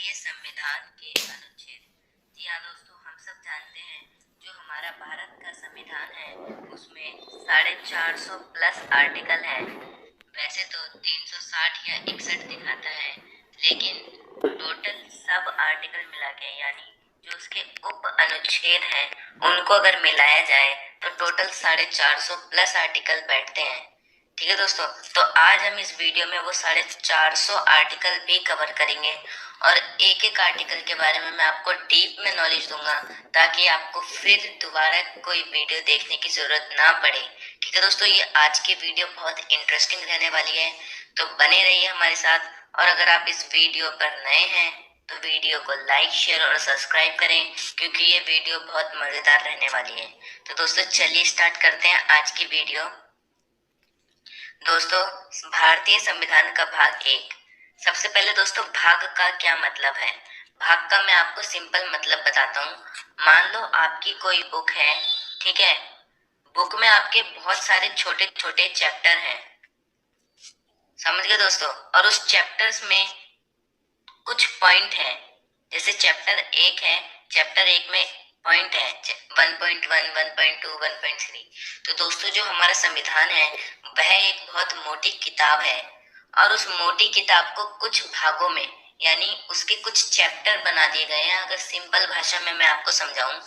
भारतीय संविधान के अनुच्छेद। जी हाँ दोस्तों, हम सब जानते हैं जो हमारा भारत का संविधान है उसमें 450 प्लस आर्टिकल है। वैसे तो 360 या 61 दिखाता है, लेकिन टोटल सब आर्टिकल मिला के यानी जो उसके उप अनुच्छेद हैं उनको अगर मिलाया जाए तो टोटल 450 प्लस आर्टिकल बैठते हैं। ठीक है दोस्तों, तो आज हम इस वीडियो में वो 450 आर्टिकल भी कवर करेंगे और एक एक आर्टिकल के बारे में मैं आपको डीप में नॉलेज दूंगा ताकि आपको फिर दोबारा कोई वीडियो देखने की जरूरत ना पड़े। ठीक है दोस्तों, ये आज की वीडियो बहुत इंटरेस्टिंग रहने वाली है, तो बने रहिए हमारे साथ। और अगर आप इस वीडियो पर नए हैं तो वीडियो को लाइक, शेयर और सब्सक्राइब करें क्योंकि ये वीडियो बहुत मजेदार रहने वाली है। तो दोस्तों चलिए स्टार्ट करते हैं आज की वीडियो। दोस्तों, भारतीय संविधान का भाग एक। सबसे पहले दोस्तों, भाग का क्या मतलब है? भाग का मैं आपको सिंपल मतलब बताता हूँ। मान लो आपकी कोई बुक है, ठीक है। बुक में आपके बहुत सारे छोटे छोटे चैप्टर हैं, समझ गए दोस्तों। और उस चैप्टर्स में कुछ पॉइंट है, जैसे चैप्टर एक है, चैप्टर एक में पॉइंट है 1.1, 1.2, 1.3। तो दोस्तों जो हमारा संविधान है वह एक बहुत मोटी किताब है और उस मोटी किताब को कुछ भागों में यानी उसके कुछ चैप्टर बना दिए गए हैं। अगर सिंपल भाषा में मैं आपको समझाऊं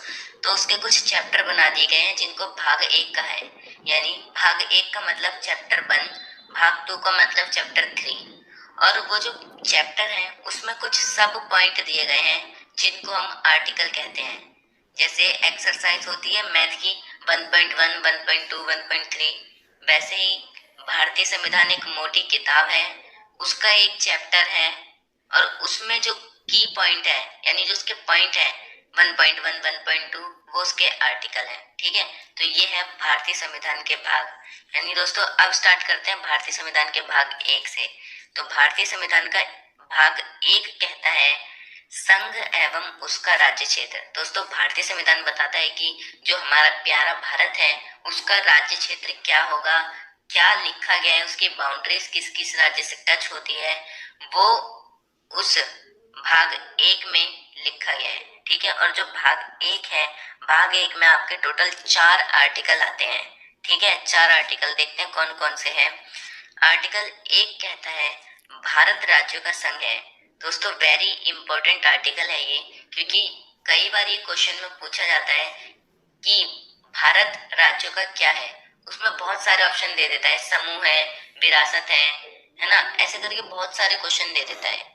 तो उसके कुछ चैप्टर बना दिए गए हैं जिनको भाग एक का है। यानी भाग एक का मतलब चैप्टर 1, भाग 2 का मतलब चैप्टर 3। और वो जो चैप्टर है उसमें कुछ सब पॉइंट दिए गए हैं जिनको हम आर्टिकल कहते हैं। जैसे एक्सरसाइज होती है मैथ की 1.1, 1.2, 1.3, वैसे ही भारतीय संविधान एक मोटी किताब है, उसका एक चैप्टर है और उसमें जो की पॉइंट है यानी जो उसके पॉइंट है 1.1, 1.2 वो उसके आर्टिकल है। ठीक है, तो ये है भारतीय संविधान के भाग। यानी दोस्तों अब स्टार्ट करते हैं भारतीय संविधान के भाग एक से। तो भारतीय संविधान का भाग एक कहता है संघ एवं उसका राज्य क्षेत्र। दोस्तों भारतीय संविधान बताता है कि जो हमारा प्यारा भारत है उसका राज्य क्षेत्र क्या होगा, क्या लिखा गया है, उसकी बाउंड्रीज किस किस राज्य से टच होती है, वो उस भाग एक में लिखा गया है। ठीक है, और जो भाग एक है, भाग एक में आपके टोटल 4 आर्टिकल आते हैं। ठीक है, 4 आर्टिकल देखते हैं कौन कौन से हैं। आर्टिकल एक कहता है भारत राज्यों का संघ है। दोस्तों वेरी इंपॉर्टेंट आर्टिकल है ये, क्योंकि कई बार ये क्वेश्चन में पूछा जाता है कि भारत राज्यों का क्या है। उसमें बहुत सारे ऑप्शन दे देता है, समूह है, विरासत है ना, ऐसे करके बहुत सारे क्वेश्चन दे देता है।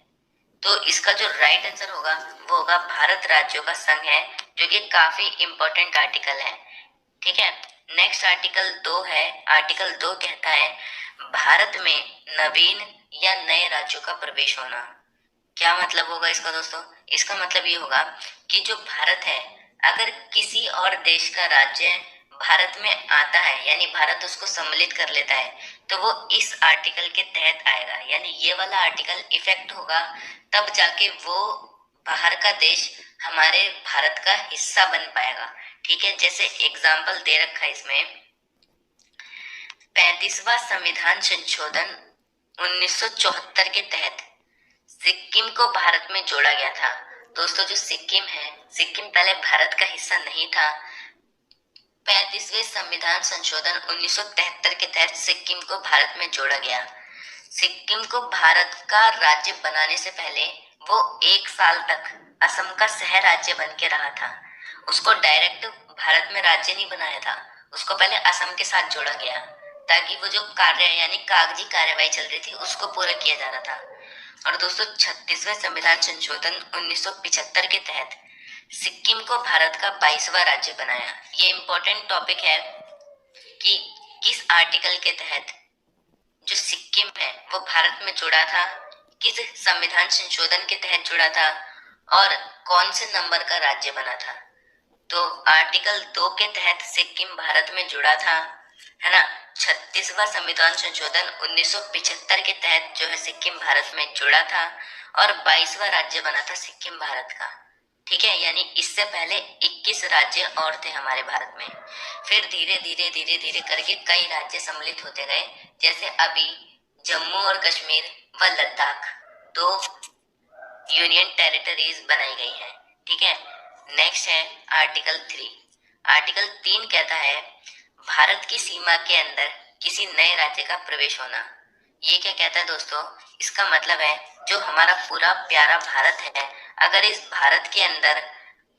तो इसका जो राइट आंसर होगा वो होगा भारत राज्यों का संघ है, जो कि काफी इंपॉर्टेंट आर्टिकल है। ठीक है, नेक्स्ट आर्टिकल 2 है। आर्टिकल 2 कहता है भारत में नवीन या नए राज्यों का प्रवेश होना। क्या मतलब होगा इसका दोस्तों? इसका मतलब ये होगा कि जो भारत है अगर किसी और देश का राज्य भारत में आता है यानी भारत उसको सम्मिलित कर लेता है तो वो इस आर्टिकल के तहत आएगा, यानी ये वाला आर्टिकल इफेक्ट होगा तब जाके वो बाहर का देश हमारे भारत का हिस्सा बन पाएगा। ठीक है, जैसे एग्जाम्पल दे रखा है इसमें 35वां संविधान संशोधन 1974 के तहत सिक्किम को भारत में जोड़ा गया था। दोस्तों जो सिक्किम है, सिक्किम पहले भारत का हिस्सा नहीं था। 35वें संविधान संशोधन 1973 के तहत सिक्किम को भारत में जोड़ा गया। सिक्किम को भारत का राज्य बनाने से पहले वो 1 साल तक असम का सह राज्य बन के रहा था। उसको डायरेक्ट भारत में राज्य नहीं बनाया था, उसको पहले असम के साथ जोड़ा गया ताकि वो जो कार्य यानी कागजी कार्यवाही चल रही थी उसको पूरा किया जा रहा था। और दोस्तों 36वें संविधान संशोधन 1975 के तहत सिक्किम को भारत का 22वां राज्य बनाया। ये इंपॉर्टेंट टॉपिक है कि किस आर्टिकल के तहत जो सिक्किम है वो भारत में जुड़ा था, किस संविधान संशोधन के तहत जुड़ा था और कौन से नंबर का राज्य बना था। तो आर्टिकल 2 के तहत सिक्किम भारत में जुड़ा था, है ना। 36वां संविधान संशोधन 1975 के तहत जो है सिक्किम भारत में जुड़ा था और 22वां राज्य बना था सिक्किम भारत का। ठीक है, यानी इससे पहले 21 राज्य और थे हमारे भारत में। फिर धीरे धीरे धीरे धीरे करके कई राज्य सम्मिलित होते गए, जैसे अभी जम्मू और कश्मीर व लद्दाख 2 यूनियन टेरिटरीज बनाई गई हैं। ठीक है, नेक्स्ट है आर्टिकल 3। आर्टिकल 3 कहता है भारत की सीमा के अंदर किसी नए राज्य का प्रवेश होना। ये क्या कहता है दोस्तों, इसका मतलब है जो हमारा पूरा प्यारा भारत है, अगर इस भारत के अंदर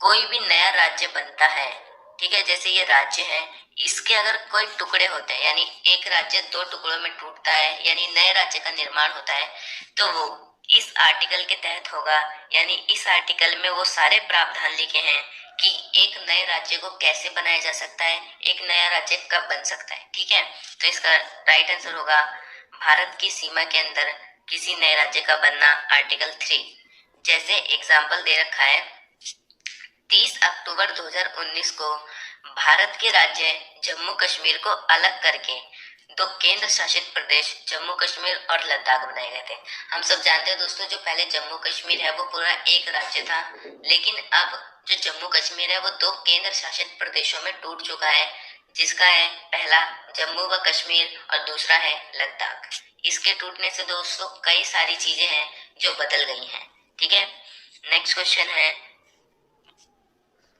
कोई भी नया राज्य बनता है, ठीक है, जैसे ये राज्य है, इसके अगर कोई टुकड़े होते हैं, यानी एक राज्य दो टुकड़ों में टूटता है, यानी नए राज्य का निर्माण होता है, तो वो इस आर्टिकल के तहत होगा। यानी इस आर्टिकल में वो सारे प्रावधान लिखे हैं कि एक नए राज्य को कैसे बनाया जा सकता है, एक नया राज्य कब बन सकता है। ठीक है, तो इसका राइट आंसर होगा भारत की सीमा के अंदर किसी नए राज्य का बनना, आर्टिकल 3। जैसे एग्जाम्पल दे रखा है 30 अक्टूबर 2019 को भारत के राज्य जम्मू कश्मीर को अलग करके दो केंद्र शासित प्रदेश जम्मू कश्मीर और लद्दाख बनाए गए थे। हम सब जानते हैं दोस्तों, जो पहले जम्मू कश्मीर है वो पूरा एक राज्य था, लेकिन अब जो जम्मू कश्मीर है वो दो केंद्र शासित प्रदेशों में टूट चुका है, जिसका है पहला जम्मू व कश्मीर और दूसरा है लद्दाख। इसके टूटने से दोस्तों कई सारी चीजें हैं जो बदल गई हैं। ठीक है, नेक्स्ट क्वेश्चन है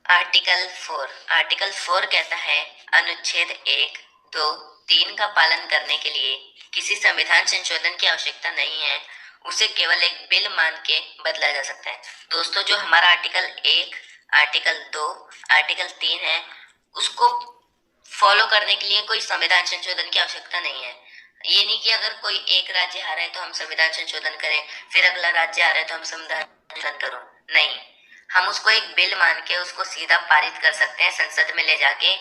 आर्टिकल 4। आर्टिकल 4 कहता है अनुच्छेद 1, 2, 3 का पालन करने के लिए किसी संविधान संशोधन की आवश्यकता नहीं है, उसे केवल एक बिल मान के बदला जा सकता है। दोस्तों जो हमारा आर्टिकल 1, आर्टिकल 2, आर्टिकल 3 है, उसको फॉलो करने के लिए कोई संविधान संशोधन की आवश्यकता नहीं है। ये नहीं कि अगर कोई एक राज्य आ रहा है तो हम संविधान संशोधन करें, फिर अगला राज्य आ रहा है तो हम संविधान संशोधन करो, नहीं, हम उसको एक बिल मान के उसको सीधा पारित कर सकते हैं, संसद में ले जाके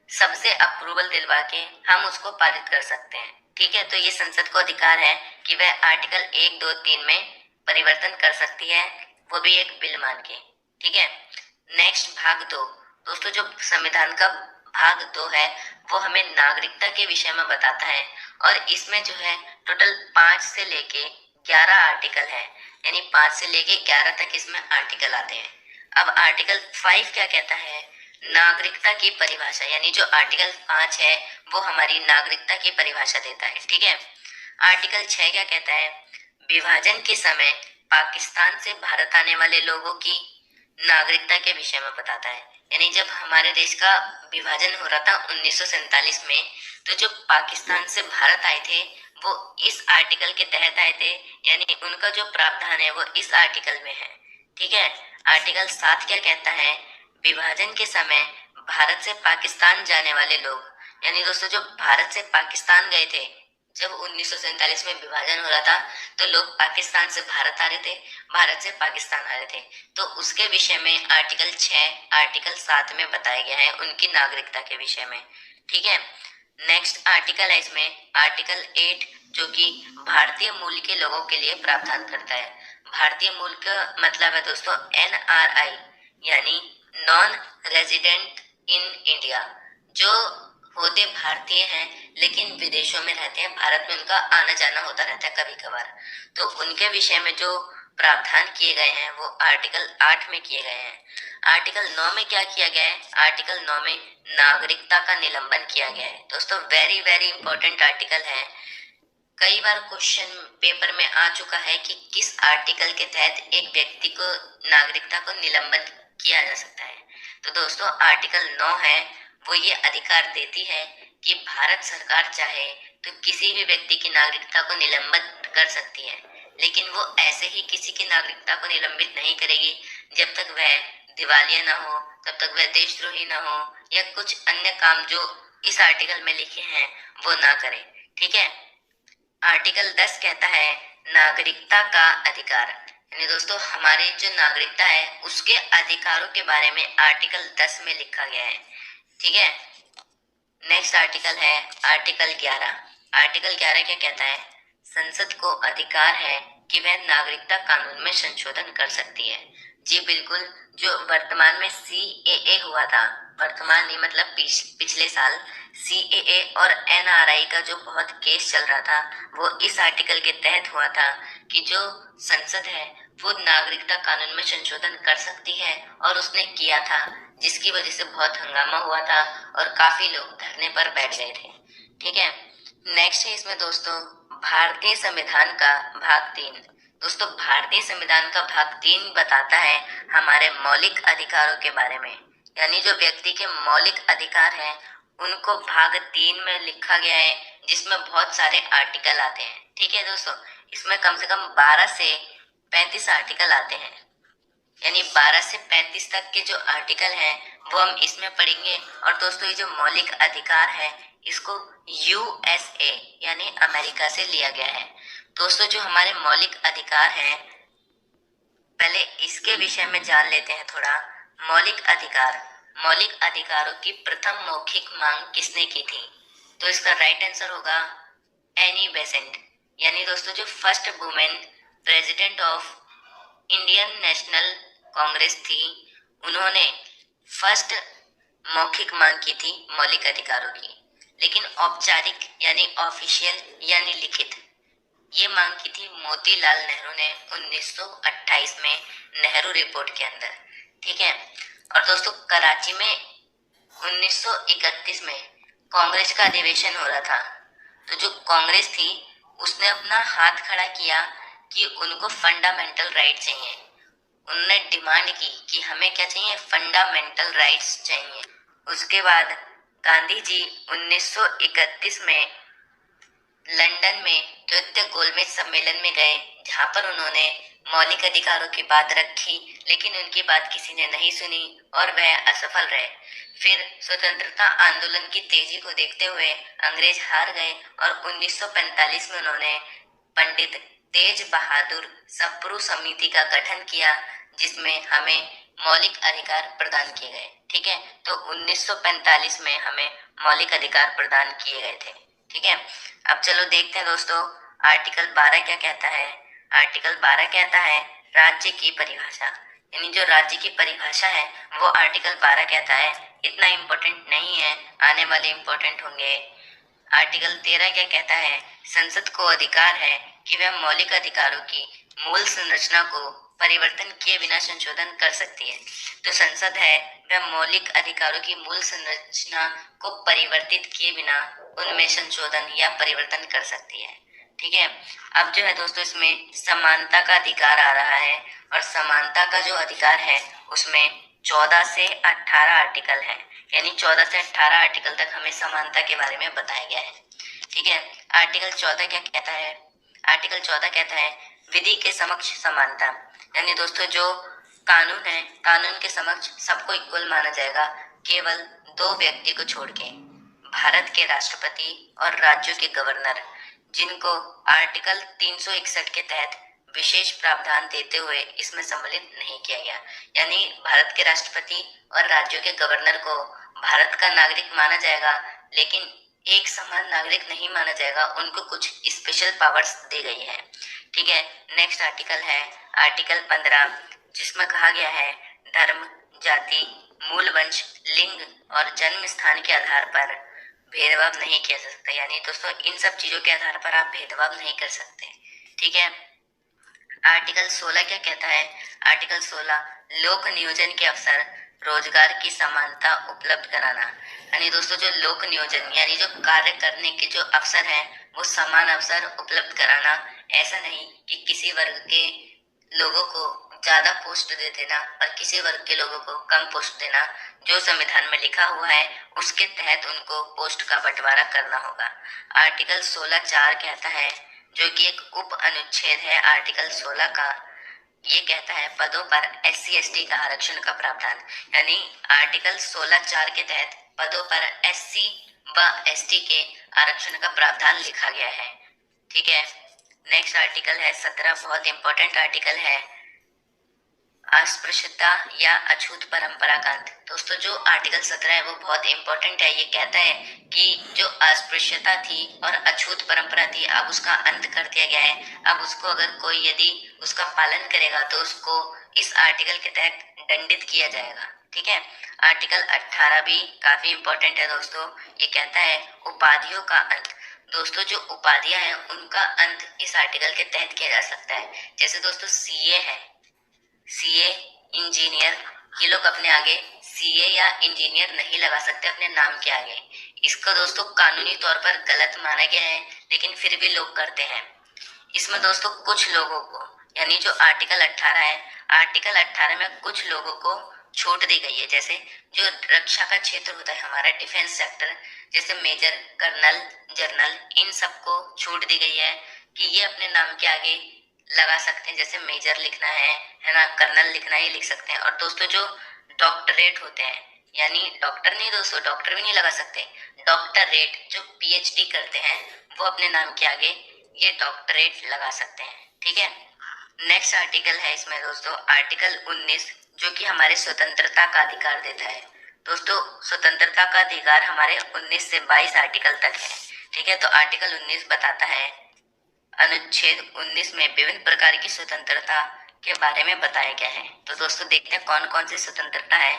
सबसे अप्रूवल दिलवा के हम उसको पारित कर सकते हैं। ठीक है, तो ये संसद को अधिकार है कि वह आर्टिकल 1, 2, 3 में परिवर्तन कर सकती है, वो भी एक बिल मान के। ठीक है, नेक्स्ट भाग 2। दोस्तों जो संविधान का भाग 2 है वो हमें नागरिकता के विषय में बताता है, और इसमें जो है टोटल 5 से लेके 11 आर्टिकल है, यानी 5 से लेके 11 तक इसमें आर्टिकल आते हैं। अब आर्टिकल 5 क्या कहता है, नागरिकता की परिभाषा, यानी जो आर्टिकल 5 है वो हमारी नागरिकता की परिभाषा देता है। ठीक है, आर्टिकल 6 क्या कहता है, विभाजन के समय पाकिस्तान से भारत आने वाले लोगों की नागरिकता के विषय में बताता है। यानी जब हमारे देश का विभाजन हो रहा था 1947 में, तो जो पाकिस्तान से भारत आए थे वो इस आर्टिकल के तहत आए थे, यानी उनका जो प्रावधान है वो इस आर्टिकल में है। ठीक है, आर्टिकल 7 क्या कहता है, विभाजन के समय भारत से पाकिस्तान जाने वाले लोग, यानी दोस्तों जो भारत से पाकिस्तान गए थे जब 1947 में विभाजन हो रहा था, तो लोग पाकिस्तान से भारत आ रहे थे, भारत से पाकिस्तान आ रहे थे, तो उसके विषय में आर्टिकल 6, आर्टिकल 7 में बताया गया है उनकी नागरिकता के विषय में। ठीक है, नेक्स्ट आर्टिकल है इसमें आर्टिकल 8, जो कि भारतीय मूल के लोगों के लिए प्रावधान करता है। भारतीय मूल का मतलब है दोस्तों NRI, यानी नॉन रेजिडेंट इन इंडिया, जो होते भारतीय हैं लेकिन विदेशों में रहते हैं, भारत में उनका आना जाना होता रहता है कभी कभार, तो उनके विषय में जो प्रावधान किए गए हैं वो आर्टिकल 8 में किए गए हैं। आर्टिकल 9 में क्या किया गया है, आर्टिकल 9 में नागरिकता का निलंबन किया गया है। दोस्तों वेरी वेरी इंपॉर्टेंट आर्टिकल है, कई बार क्वेश्चन पेपर में आ चुका है कि किस आर्टिकल के तहत एक व्यक्ति को नागरिकता को निलंबन किया जा सकता है। तो दोस्तों आर्टिकल 9 है, वो ये अधिकार देती है कि भारत सरकार चाहे तो किसी भी व्यक्ति की नागरिकता को निलंबित कर सकती है, लेकिन वो ऐसे ही किसी की नागरिकता को निलंबित नहीं करेगी जब तक वह दिवालिया ना हो, तब तक वह देशद्रोही ना हो, या कुछ अन्य काम जो इस आर्टिकल में लिखे हैं वो ना करे। ठीक है, आर्टिकल 10 कहता है नागरिकता का अधिकार, यानी दोस्तों हमारी जो नागरिकता है उसके अधिकारों के बारे में आर्टिकल 10 में लिखा गया है। ठीक है, नेक्स्ट आर्टिकल है आर्टिकल 11। आर्टिकल 11 क्या कहता है, संसद को अधिकार है कि वह नागरिकता कानून में संशोधन कर सकती है। जी बिल्कुल, जो वर्तमान में CAA हुआ था, वर्तमान नहीं मतलब पिछले साल CAA और NRI का जो बहुत केस चल रहा था वो इस आर्टिकल के तहत हुआ था कि जो संसद है वो नागरिकता कानून में संशोधन कर सकती है, और उसने किया था, जिसकी वजह से बहुत हंगामा हुआ था और काफी लोग धरने पर बैठ गए थे। ठीक है, नेक्स्ट है इसमें दोस्तों भारतीय संविधान का भाग 3। दोस्तों भारतीय संविधान का भाग 3 बताता है हमारे मौलिक अधिकारों के बारे में, यानी जो व्यक्ति के मौलिक अधिकार हैं उनको भाग 3 में लिखा गया है, जिसमें बहुत सारे आर्टिकल आते हैं। ठीक है दोस्तों, इसमें कम से कम 12 से 35 आर्टिकल आते हैं, यानी 12 से 35 तक के जो आर्टिकल हैं वो हम इसमें पढ़ेंगे। और दोस्तों ये जो मौलिक अधिकार है इसको यूएसए यानी अमेरिका से लिया गया है। दोस्तों जो हमारे मौलिक अधिकार हैं, पहले इसके विषय में जान लेते हैं थोड़ा। मौलिक अधिकारों की प्रथम मौखिक मांग किसने की थी? तो इसका राइट आंसर होगा एनी बेसेंट, यानी दोस्तों जो first women president of Indian national Congress थी, उन्होंने फर्स्ट मौखिक मांग की थी मौलिक अधिकारों की। लेकिन औपचारिक यानी ऑफिशियल यानी लिखित ये मांग की थी मोतीलाल नेहरू ने 1928 में नेहरू रिपोर्ट के अंदर। ठीक है, और दोस्तों कराची में 1931 में कांग्रेस का अधिवेशन हो रहा था, तो जो कांग्रेस थी उसने अपना हाथ खड़ा किया कि उनको फंडामेंटल राइट चाहिए। उन्होंने डिमांड की कि हमें क्या चाहिए, फंडामेंटल राइट्स चाहिए। उसके बाद गांधी जी 1931 में लंदन में द्वितीय गोलमेज सम्मेलन में गए, जहां पर उन्होंने मौलिक अधिकारों की बात रखी, लेकिन उनकी बात किसी ने नहीं सुनी और वह असफल रहे। फिर स्वतंत्रता आंदोलन की तेजी को देखते हुए अंग्रेज हार गए और 1945 में उन्होंने पंडित तेज बहादुर सप्रू समिति का गठन किया, जिसमें हमें मौलिक अधिकार प्रदान किए गए। ठीक है, तो 1945 में हमें मौलिक अधिकार प्रदान किए गए थे। ठीक है, अब चलो देखते हैं दोस्तों आर्टिकल 12 क्या कहता है। आर्टिकल 12 कहता है राज्य की परिभाषा, यानी जो राज्य की परिभाषा है वो आर्टिकल 12 कहता है। इतना इम्पोर्टेंट नहीं है, आने वाले इम्पोर्टेंट होंगे। आर्टिकल 13 क्या कहता है, संसद को अधिकार है कि वह मौलिक अधिकारों की मूल संरचना को परिवर्तन किए बिना संशोधन कर सकती है। तो संसद है वह मौलिक अधिकारों की मूल संरचना को परिवर्तित किए बिना उनमें संशोधन या परिवर्तन कर सकती है। ठीक है, अब जो है दोस्तों इसमें समानता का अधिकार आ रहा है, और समानता का जो अधिकार है उसमें 14 से 18 आर्टिकल है, यानी 14 से 18 आर्टिकल तक हमें समानता के बारे में बताया गया है। ठीक है, आर्टिकल 14 क्या कहता है? आर्टिकल 14 कहता है विधि के समक्ष समानता, यानी दोस्तों जो कानून है, कानून के समक्ष सबको इक्वल माना जाएगा, केवल 2 व्यक्ति को छोड़ के, भारत के राष्ट्रपति और राज्यों के गवर्नर, जिनको आर्टिकल 361 के तहत विशेष प्रावधान देते हुए इसमें सम्मिलित नहीं किया गया। यानी भारत के राष्ट्रपति और राज्यों के गवर्नर को भारत का नागरिक माना जाएगा, लेकिन एक समान नागरिक नहीं माना जाएगा, उनको कुछ स्पेशल पावर्स दी गई है। ठीक है, नेक्स्ट आर्टिकल है आर्टिकल 15, जिसमें कहा गया है धर्म, जाति, मूल वंश, लिंग और जन्म स्थान के आधार पर भेदभाव नहीं किया जा सकता, यानी दोस्तों इन सब चीजों के आधार पर आप भेदभाव नहीं कर सकते। ठीक है, आर्टिकल 16 क्या कहता है? आर्टिकल 16 लोक नियोजन के अवसर, रोजगार की समानता उपलब्ध कराना, यानी दोस्तों जो लोक नियोजन यानी जो कार्य करने के जो अवसर है वो समान अवसर उपलब्ध कराना। ऐसा नहीं कि किसी वर्ग के लोगों को ज्यादा पोस्ट दे देना और किसी वर्ग के लोगों को कम पोस्ट देना। जो संविधान में लिखा हुआ है उसके तहत उनको पोस्ट का बंटवारा करना होगा। आर्टिकल 16(4) कहता है, जो कि एक उप अनुच्छेद है आर्टिकल 16 का, ये कहता है पदों पर SC ST का आरक्षण का प्रावधान, यानी आर्टिकल 16(4) के तहत पदों पर SC व ST के आरक्षण का प्रावधान लिखा गया है। ठीक है, नेक्स्ट आर्टिकल है 17, बहुत इंपॉर्टेंट आर्टिकल है, अस्पृश्यता या अछूत परंपरा का अंत। दोस्तों जो आर्टिकल 17 है वो बहुत इंपॉर्टेंट है। ये कहता है कि जो अस्पृश्यता थी और अछूत परंपरा थी, अब उसका अंत कर दिया गया है। अब उसको अगर कोई यदि उसका पालन करेगा तो उसको इस आर्टिकल के तहत दंडित किया जाएगा। ठीक है, आर्टिकल 18 भी काफी इंपॉर्टेंट है दोस्तों। ये कहता है उपाधियों का अंत। दोस्तों जो उपाधियां हैं उनका अंत इस आर्टिकल के तहत किया जा सकता है। जैसे दोस्तों CA है, CA इंजीनियर, ये लोग अपने आगे CA या इंजीनियर नहीं लगा सकते अपने नाम के आगे। इसको दोस्तों कानूनी तौर पर गलत माना गया है, लेकिन फिर भी लोग करते हैं। इसमें दोस्तों कुछ लोगों को यानी जो आर्टिकल 18 है, आर्टिकल 18 में कुछ लोगों को छूट दी गई है, जैसे जो रक्षा का क्षेत्र होता है हमारा डिफेंस सेक्टर, जैसे मेजर, कर्नल, जनरल, इन सबको छूट दी गई है कि ये अपने नाम के आगे लगा सकते हैं, जैसे मेजर लिखना है ना, कर्नल लिखना, ये लिख सकते हैं। और दोस्तों जो डॉक्टरेट होते हैं, यानी डॉक्टर नहीं दोस्तों, डॉक्टर भी नहीं लगा सकते, डॉक्टरेट जो पीएचडी करते हैं वो अपने नाम के आगे ये डॉक्टरेट लगा सकते हैं, ठीक है। नेक्स्ट आर्टिकल है इसमें दोस्तों आर्टिकल 19, जो कि हमारे स्वतंत्रता का अधिकार देता है। दोस्तों स्वतंत्रता का अधिकार हमारे 19 से 22 आर्टिकल तक है, ठीक है। तो आर्टिकल 19 बताता है, अनुच्छेद 19 में विभिन्न प्रकार की स्वतंत्रता के बारे में बताया गया है। तो दोस्तों देखते हैं कौन कौन सी स्वतंत्रता है।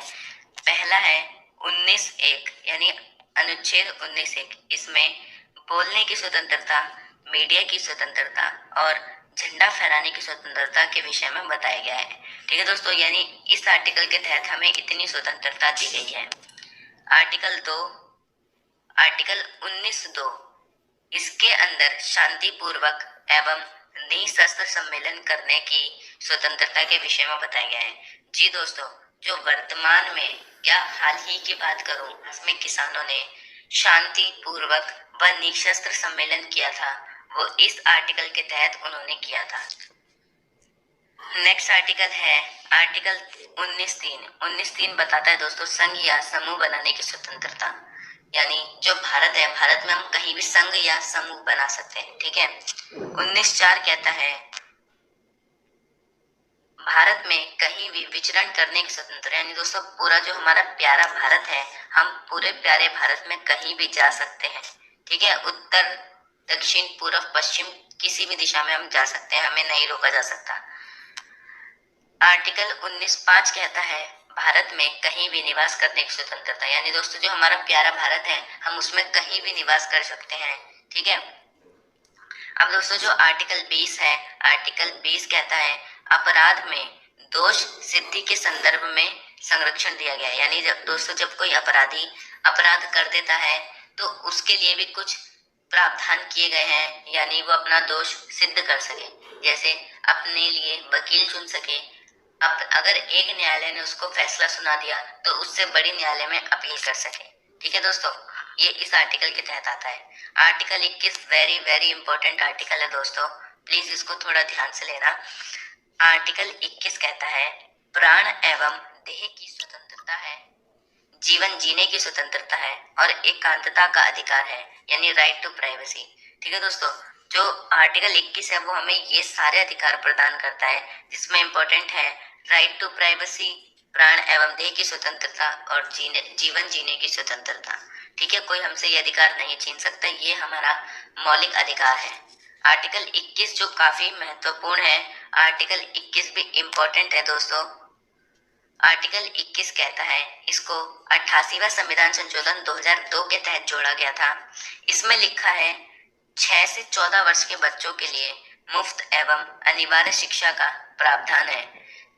पहला है 19(1) यानी अनुच्छेद 19(1), इसमें बोलने की स्वतंत्रता, मीडिया की स्वतंत्रता और झंडा फहराने की स्वतंत्रता के विषय में बताया गया है, ठीक है दोस्तों। यानी इस आर्टिकल के तहत हमें इतनी स्वतंत्रता दी गई है। आर्टिकल 2, आर्टिकल 19(2), इसके अंदर शांतिपूर्वक एवं निशस्त्र सम्मेलन करने की स्वतंत्रता के विषय में बताया गया है। जी दोस्तों, जो वर्तमान में या हाल ही की बात करूं, इसमें किसानों ने शांतिपूर्वक व निशस्त्र सम्मेलन किया था, वो इस आर्टिकल के तहत उन्होंने किया था। नेक्स्ट आर्टिकल है आर्टिकल 19(3). 19(3) बताता है दोस्तों संघ या समूह बनाने की स्वतंत्रता, यानी जो भारत है, भारत में हम कहीं भी संघ या समूह बना सकते हैं, ठीक है। 19(4) कहता है भारत में कहीं भी विचरण करने की स्वतंत्रता, यानी दोस्तों पूरा जो हमारा प्यारा भारत है, हम पूरे प्यारे भारत में कहीं भी जा सकते हैं, ठीक है। उत्तर, दक्षिण, पूर्व, पश्चिम, किसी भी दिशा में हम जा सकते हैं, हमें नहीं रोका जा सकता। आर्टिकल 19(5) कहता है भारत में कहीं भी निवास करने की स्वतंत्रता, यानी दोस्तों जो हमारा प्यारा भारत है, हम उसमें कहीं भी निवास कर सकते हैं, ठीक है। अब दोस्तों जो आर्टिकल 20 है, आर्टिकल 20 कहता है अपराध में दोष सिद्धि के संदर्भ में संरक्षण दिया गया है, यानी जब दोस्तों जब कोई अपराधी अपराध कर देता है तो उसके लिए भी कुछ प्रावधान किए गए हैं, यानी वो अपना दोष सिद्ध कर सके, जैसे अपने लिए वकील चुन सके। अब अगर एक न्यायालय ने उसको फैसला सुना दिया तो उससे बड़ी न्यायालय में अपील कर सके, ठीक है दोस्तों। ये इस आर्टिकल के तहत आता है। Article 21 very very important article है दोस्तों, प्लीज इसको थोड़ा ध्यान से लेना। आर्टिकल 21 कहता है प्राण एवं देह की स्वतंत्रता है, जीवन जीने की स्वतंत्रता है और एकांतता का अधिकार है, यानी राइट टू प्राइवेसी, ठीक है दोस्तों। जो आर्टिकल 21 है वो हमें ये सारे अधिकार प्रदान करता है, जिसमें इंपॉर्टेंट है राइट टू प्राइवेसी, प्राण एवं देह की स्वतंत्रता और जीवन जीने की स्वतंत्रता, ठीक है। कोई हमसे ये अधिकार नहीं छीन सकता, ये हमारा मौलिक अधिकार है। आर्टिकल 21 जो काफी महत्वपूर्ण है, आर्टिकल 21 भी इम्पोर्टेंट है दोस्तों। आर्टिकल 21 कहता है इसको 88वां संविधान संशोधन 2002 के तहत जोड़ा गया था। इसमें लिखा है 6 से 14 वर्ष के बच्चों के लिए मुफ्त एवं अनिवार्य शिक्षा का प्रावधान है,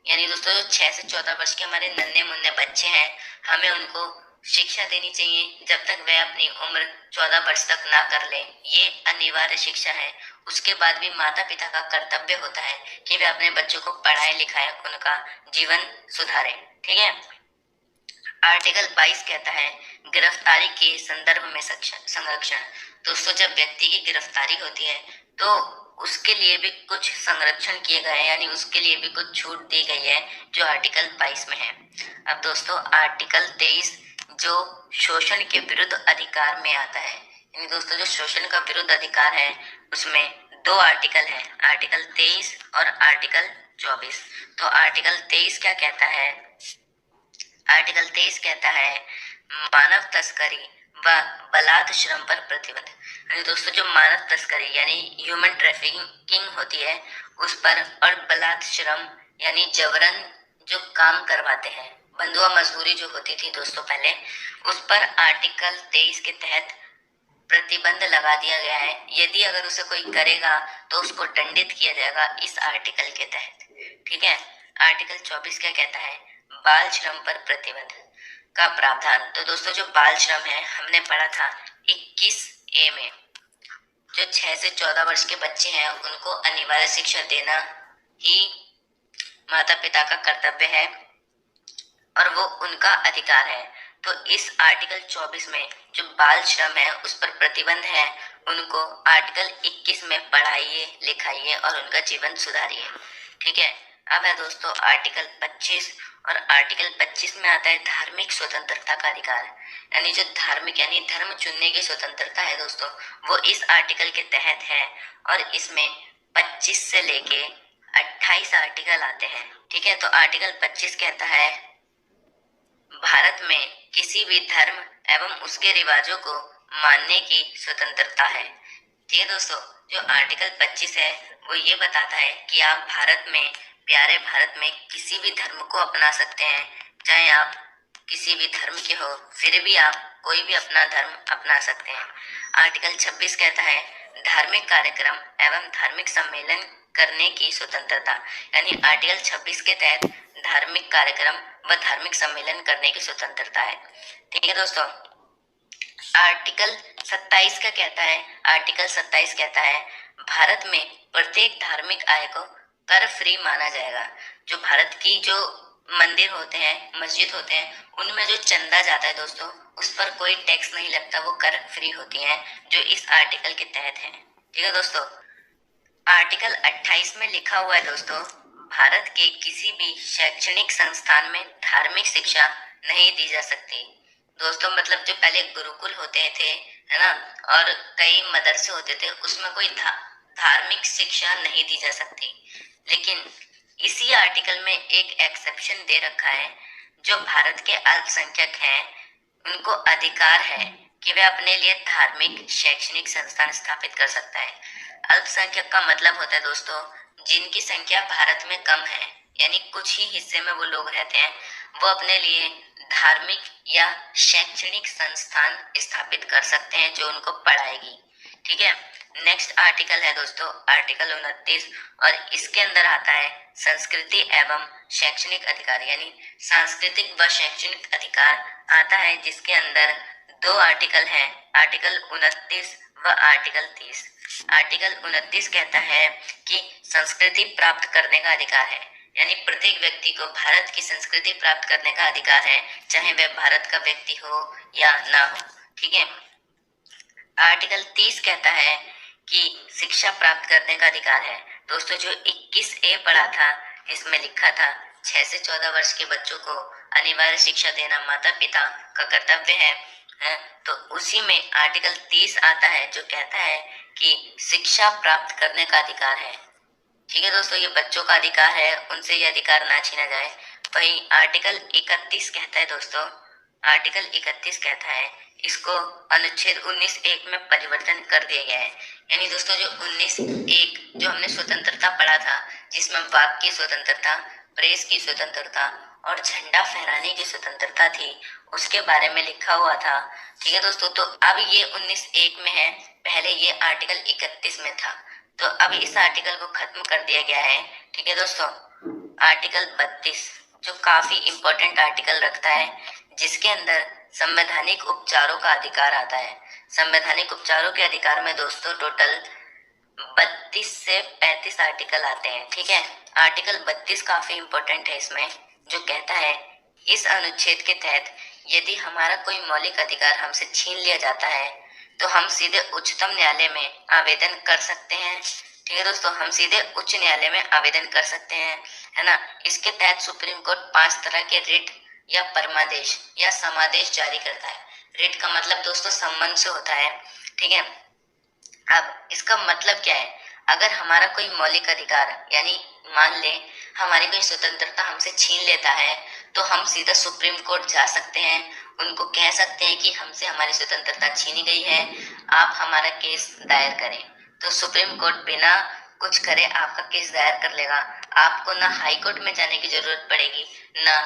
यानी दोस्तों जो 6 से 14 वर्ष के हमारे नन्हे मुन्ने बच्चे हैं, हमें उनको शिक्षा देनी चाहिए जब तक वह अपनी उम्र 14 वर्ष तक ना कर ले, ये अनिवार्य शिक्षा है। उसके बाद भी माता पिता का कर्तव्य होता है कि वे अपने बच्चों को पढ़ाए लिखाए, उनका जीवन सुधारे, ठीक है। आर्टिकल 22 कहता है गिरफ्तारी के संदर्भ में संरक्षण। दोस्तों जब व्यक्ति की गिरफ्तारी होती है तो उसके लिए भी कुछ संरक्षण किए गए हैं, यानी उसके लिए भी कुछ छूट दी गई है, जो आर्टिकल 22 में है। अब दोस्तों आर्टिकल 23 जो शोषण के विरुद्ध अधिकार में आता है, यानी दोस्तों जो शोषण का विरुद्ध अधिकार है उसमें दो आर्टिकल है, आर्टिकल 23 और आर्टिकल 24। तो आर्टिकल 23 क्या कहता है? आर्टिकल 23 कहता है मानव तस्करी व बलात् श्रम पर प्रतिबंध, यानी दोस्तों जो मानव तस्करी यानी ह्यूमन ट्रैफिकिंग होती है उस पर, और बलात् श्रम यानी जबरन जो काम करवाते हैं, बंधुआ मजदूरी जो होती थी दोस्तों पहले, उस पर आर्टिकल 23 के तहत प्रतिबंध लगा दिया गया है। यदि अगर उसे कोई करेगा तो उसको दंडित किया जाएगा इस आर्टिकल के तहत, ठीक है। आर्टिकल 24 क्या कहता है? बाल श्रम पर प्रतिबंध का प्रावधान। तो दोस्तों जो बाल श्रम है हमने पढ़ा था 21A में, जो 6 से 14 वर्ष के बच्चे हैं उनको अनिवार्य शिक्षा देना ही माता पिता का कर्तव्य है और वो उनका अधिकार है। तो इस आर्टिकल 24 में जो बाल श्रम है उस पर प्रतिबंध है, उनको आर्टिकल 21 में पढ़ाइए लिखाइए और उनका जीवन सुधारिए। ठीक है। अब है दोस्तों आर्टिकल 25, और आर्टिकल 25 में आता है धार्मिक स्वतंत्रता का अधिकार, यानी जो धार्मिक यानी धर्म चुनने की स्वतंत्रता है दोस्तों, वो इस आर्टिकल के तहत है। और इसमें 25 से लेके 28 आर्टिकल आते हैं। ठीक है। तो आर्टिकल 25 कहता है भारत में किसी भी धर्म एवं उसके रिवाजों को मानने की स्वतंत्रता है। ठीक है दोस्तों, जो आर्टिकल 25 है वो ये बताता है कि आप भारत में, प्यारे भारत में किसी भी धर्म को अपना सकते हैं, चाहे आप किसी भी धर्म के हो, फिर भी आप कोई भी अपना धर्म अपना सकते हैं। आर्टिकल 26 कहता है धार्मिक कार्यक्रम एवं धार्मिक सम्मेलन करने की स्वतंत्रता, यानी आर्टिकल 26 के तहत धार्मिक कार्यक्रम व धार्मिक सम्मेलन करने की स्वतंत्रता है। ठीक है दोस्तों। आर्टिकल 27 का कहता है, आर्टिकल 27 कहता है भारत में प्रत्येक धार्मिक आय को कर फ्री माना जाएगा। जो भारत की जो मंदिर होते हैं, मस्जिद होते हैं, उनमें जो चंदा जाता है दोस्तों, उस पर कोई टैक्स नहीं लगता, वो कर फ्री होती हैं, जो इस आर्टिकल के तहत है। ठीक है दोस्तों। आर्टिकल 28 में लिखा हुआ है दोस्तों, भारत के किसी भी शैक्षणिक संस्थान में धार्मिक शिक्षा नहीं दी जा सकती। दोस्तों मतलब जो पहले गुरुकुल होते थे, है ना, और कई मदरसे होते थे, उसमें कोई धार्मिक शिक्षा नहीं दी जा सकती। लेकिन इसी आर्टिकल में एक एक्सेप्शन दे रखा है, जो भारत के अल्पसंख्यक हैं उनको अधिकार है कि वे अपने लिए धार्मिक शैक्षणिक संस्थान स्थापित कर सकता है। अल्पसंख्यक का मतलब होता है दोस्तों जिनकी संख्या भारत में कम है, यानी कुछ ही हिस्से में वो लोग रहते हैं, वो अपने लिए धार्मिक या शैक्षणिक संस्थान स्थापित कर सकते हैं जो उनको पढ़ाएगी। ठीक है। नेक्स्ट आर्टिकल है दोस्तों आर्टिकल 29, और इसके अंदर आता है संस्कृति एवं शैक्षणिक अधिकार, यानी सांस्कृतिक व शैक्षणिक अधिकार आता है, जिसके अंदर दो आर्टिकल हैं, आर्टिकल 29 व आर्टिकल 30। आर्टिकल 29 कहता है कि संस्कृति प्राप्त करने का अधिकार है, यानी प्रत्येक व्यक्ति को भारत की संस्कृति प्राप्त करने का अधिकार है, चाहे वह भारत का व्यक्ति हो या ना हो। ठीक है। आर्टिकल 30 कहता है कि शिक्षा प्राप्त करने का अधिकार है। दोस्तों जो 21A पढ़ा था, इसमें लिखा था 6 से 14 वर्ष के बच्चों को अनिवार्य शिक्षा देना माता पिता का कर्तव्य है। तो उसी में आर्टिकल 30 आता है जो कहता है कि शिक्षा प्राप्त करने का अधिकार है। ठीक है दोस्तों, ये बच्चों का अधिकार है, उनसे ये अधिकार ना छीना जाए। वही आर्टिकल 31 कहता है दोस्तों, आर्टिकल 31 कहता है इसको अनुच्छेद 19(1) में परिवर्तन कर दिया गया है। यानी दोस्तों जो 19(1) जो हमने स्वतंत्रता पढ़ा था, जिसमें वाक की स्वतंत्रता, प्रेस की स्वतंत्रता और झंडा फहराने की स्वतंत्रता थी, उसके बारे में लिखा हुआ था। ठीक है दोस्तों। तो अब ये 19(1) में है, पहले ये आर्टिकल 31 में था, तो अब इस आर्टिकल को खत्म कर दिया गया है। ठीक है दोस्तों। आर्टिकल 32 जो काफी इंपॉर्टेंट आर्टिकल रखता है, जिसके अंदर संवैधानिक उपचारों का अधिकार आता है। संवैधानिक उपचारों के अधिकार में दोस्तों टोटल 32 से 35 आर्टिकल आते हैं। ठीक है। आर्टिकल 32 काफी इंपॉर्टेंट है इसमें, जो कहता है इस अनुच्छेद के तहत यदि हमारा कोई मौलिक अधिकार हमसे छीन लिया जाता है तो हम सीधे उच्चतम न्यायालय में आवेदन कर सकते हैं। ठीक है दोस्तों, हम सीधे उच्च न्यायालय में आवेदन कर सकते हैं, है ना। इसके तहत सुप्रीम कोर्ट 5 तरह के रिट या परमादेश या समादेश जारी करता है। रिट का मतलब दोस्तों सम्मन से होता है। ठीक है। अब इसका मतलब क्या है, अगर हमारा कोई मौलिक अधिकार यानी मान ले हमारी कोई स्वतंत्रता हमसे छीन लेता है, तो हम सीधा सुप्रीम कोर्ट जा सकते हैं, उनको कह सकते हैं कि हमसे हमारी स्वतंत्रता छीनी गई है, आप हमारा केस दायर करें। तो सुप्रीम कोर्ट बिना कुछ करे आपका केस दायर कर लेगा। आपको ना हाई कोर्ट में जाने की जरूरत पड़ेगी, ना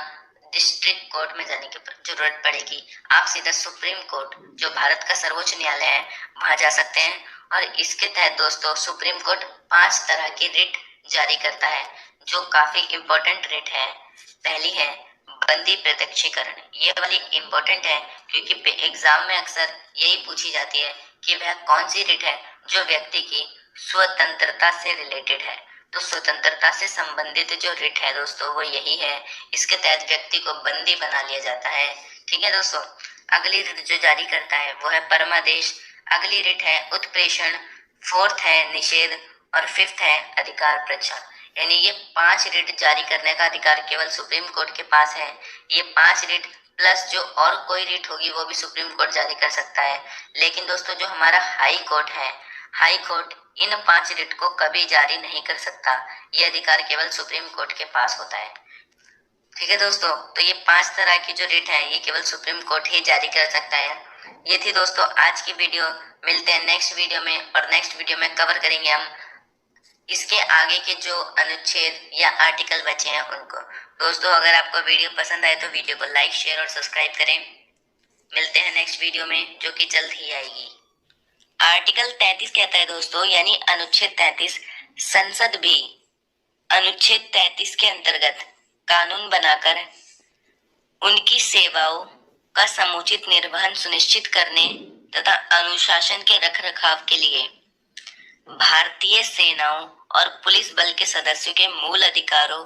डिस्ट्रिक्ट कोर्ट में जाने की जरूरत पड़ेगी। आप सीधा सुप्रीम कोर्ट जो भारत का सर्वोच्च न्यायालय है वहां जा सकते हैं। और इसके तहत दोस्तों सुप्रीम कोर्ट 5 तरह की रिट जारी करता है, जो काफी इंपॉर्टेंट रिट है। पहली है बंदी प्रत्यक्षीकरण। ये वाली इंपॉर्टेंट है क्योंकि एग्जाम में अक्सर यही पूछी जाती है कि वह कौन सी रिट है जो व्यक्ति की स्वतंत्रता से रिलेटेड है। तो स्वतंत्रता से संबंधित जो रिट है दोस्तों वो यही है। इसके तहत व्यक्ति को बंदी बना लिया जाता है। ठीक है दोस्तों, अगली रिट जो जारी करता है वो है परमादेश। अगली रिट है उत्प्रेषण, फोर्थ है निषेध और फिफ्थ है अधिकार परीक्षा। यानी ये 5 रिट जारी करने का अधिकार केवल सुप्रीम कोर्ट के पास है। ये 5 रिट प्लस जो और कोई रिट होगी वो भी सुप्रीम कोर्ट जारी कर सकता है। लेकिन दोस्तों जो हमारा हाई कोर्ट है, हाई कोर्ट इन 5 रिट को कभी जारी नहीं कर सकता। ये अधिकार केवल सुप्रीम कोर्ट के पास होता है। ठीक है दोस्तों, तो ये 5 तरह की जो रिट है ये केवल सुप्रीम कोर्ट ही जारी कर सकता है। ये थी दोस्तों आज की वीडियो। मिलते हैं नेक्स्ट वीडियो में, और नेक्स्ट वीडियो में कवर करेंगे हम इसके आगे के जो अनुच्छेद या आर्टिकल बचे हैं उनको। दोस्तों अगर आपको वीडियो पसंद आए तो वीडियो को लाइक, शेयर और सब्सक्राइब करें। मिलते हैं नेक्स्ट वीडियो में जो कि जल्द ही आएगी। आर्टिकल 33 कहता है दोस्तों, यानी अनुच्छेद 33, संसद भी अनुच्छेद 33 के अंतर्गत कानून बनाकर उनकी सेवाओं का समुचित निर्वहन सुनिश्चित करने तथा अनुशासन के रखरखाव के लिए भारतीय सेनाओं और पुलिस बल के सदस्यों के मूल अधिकारों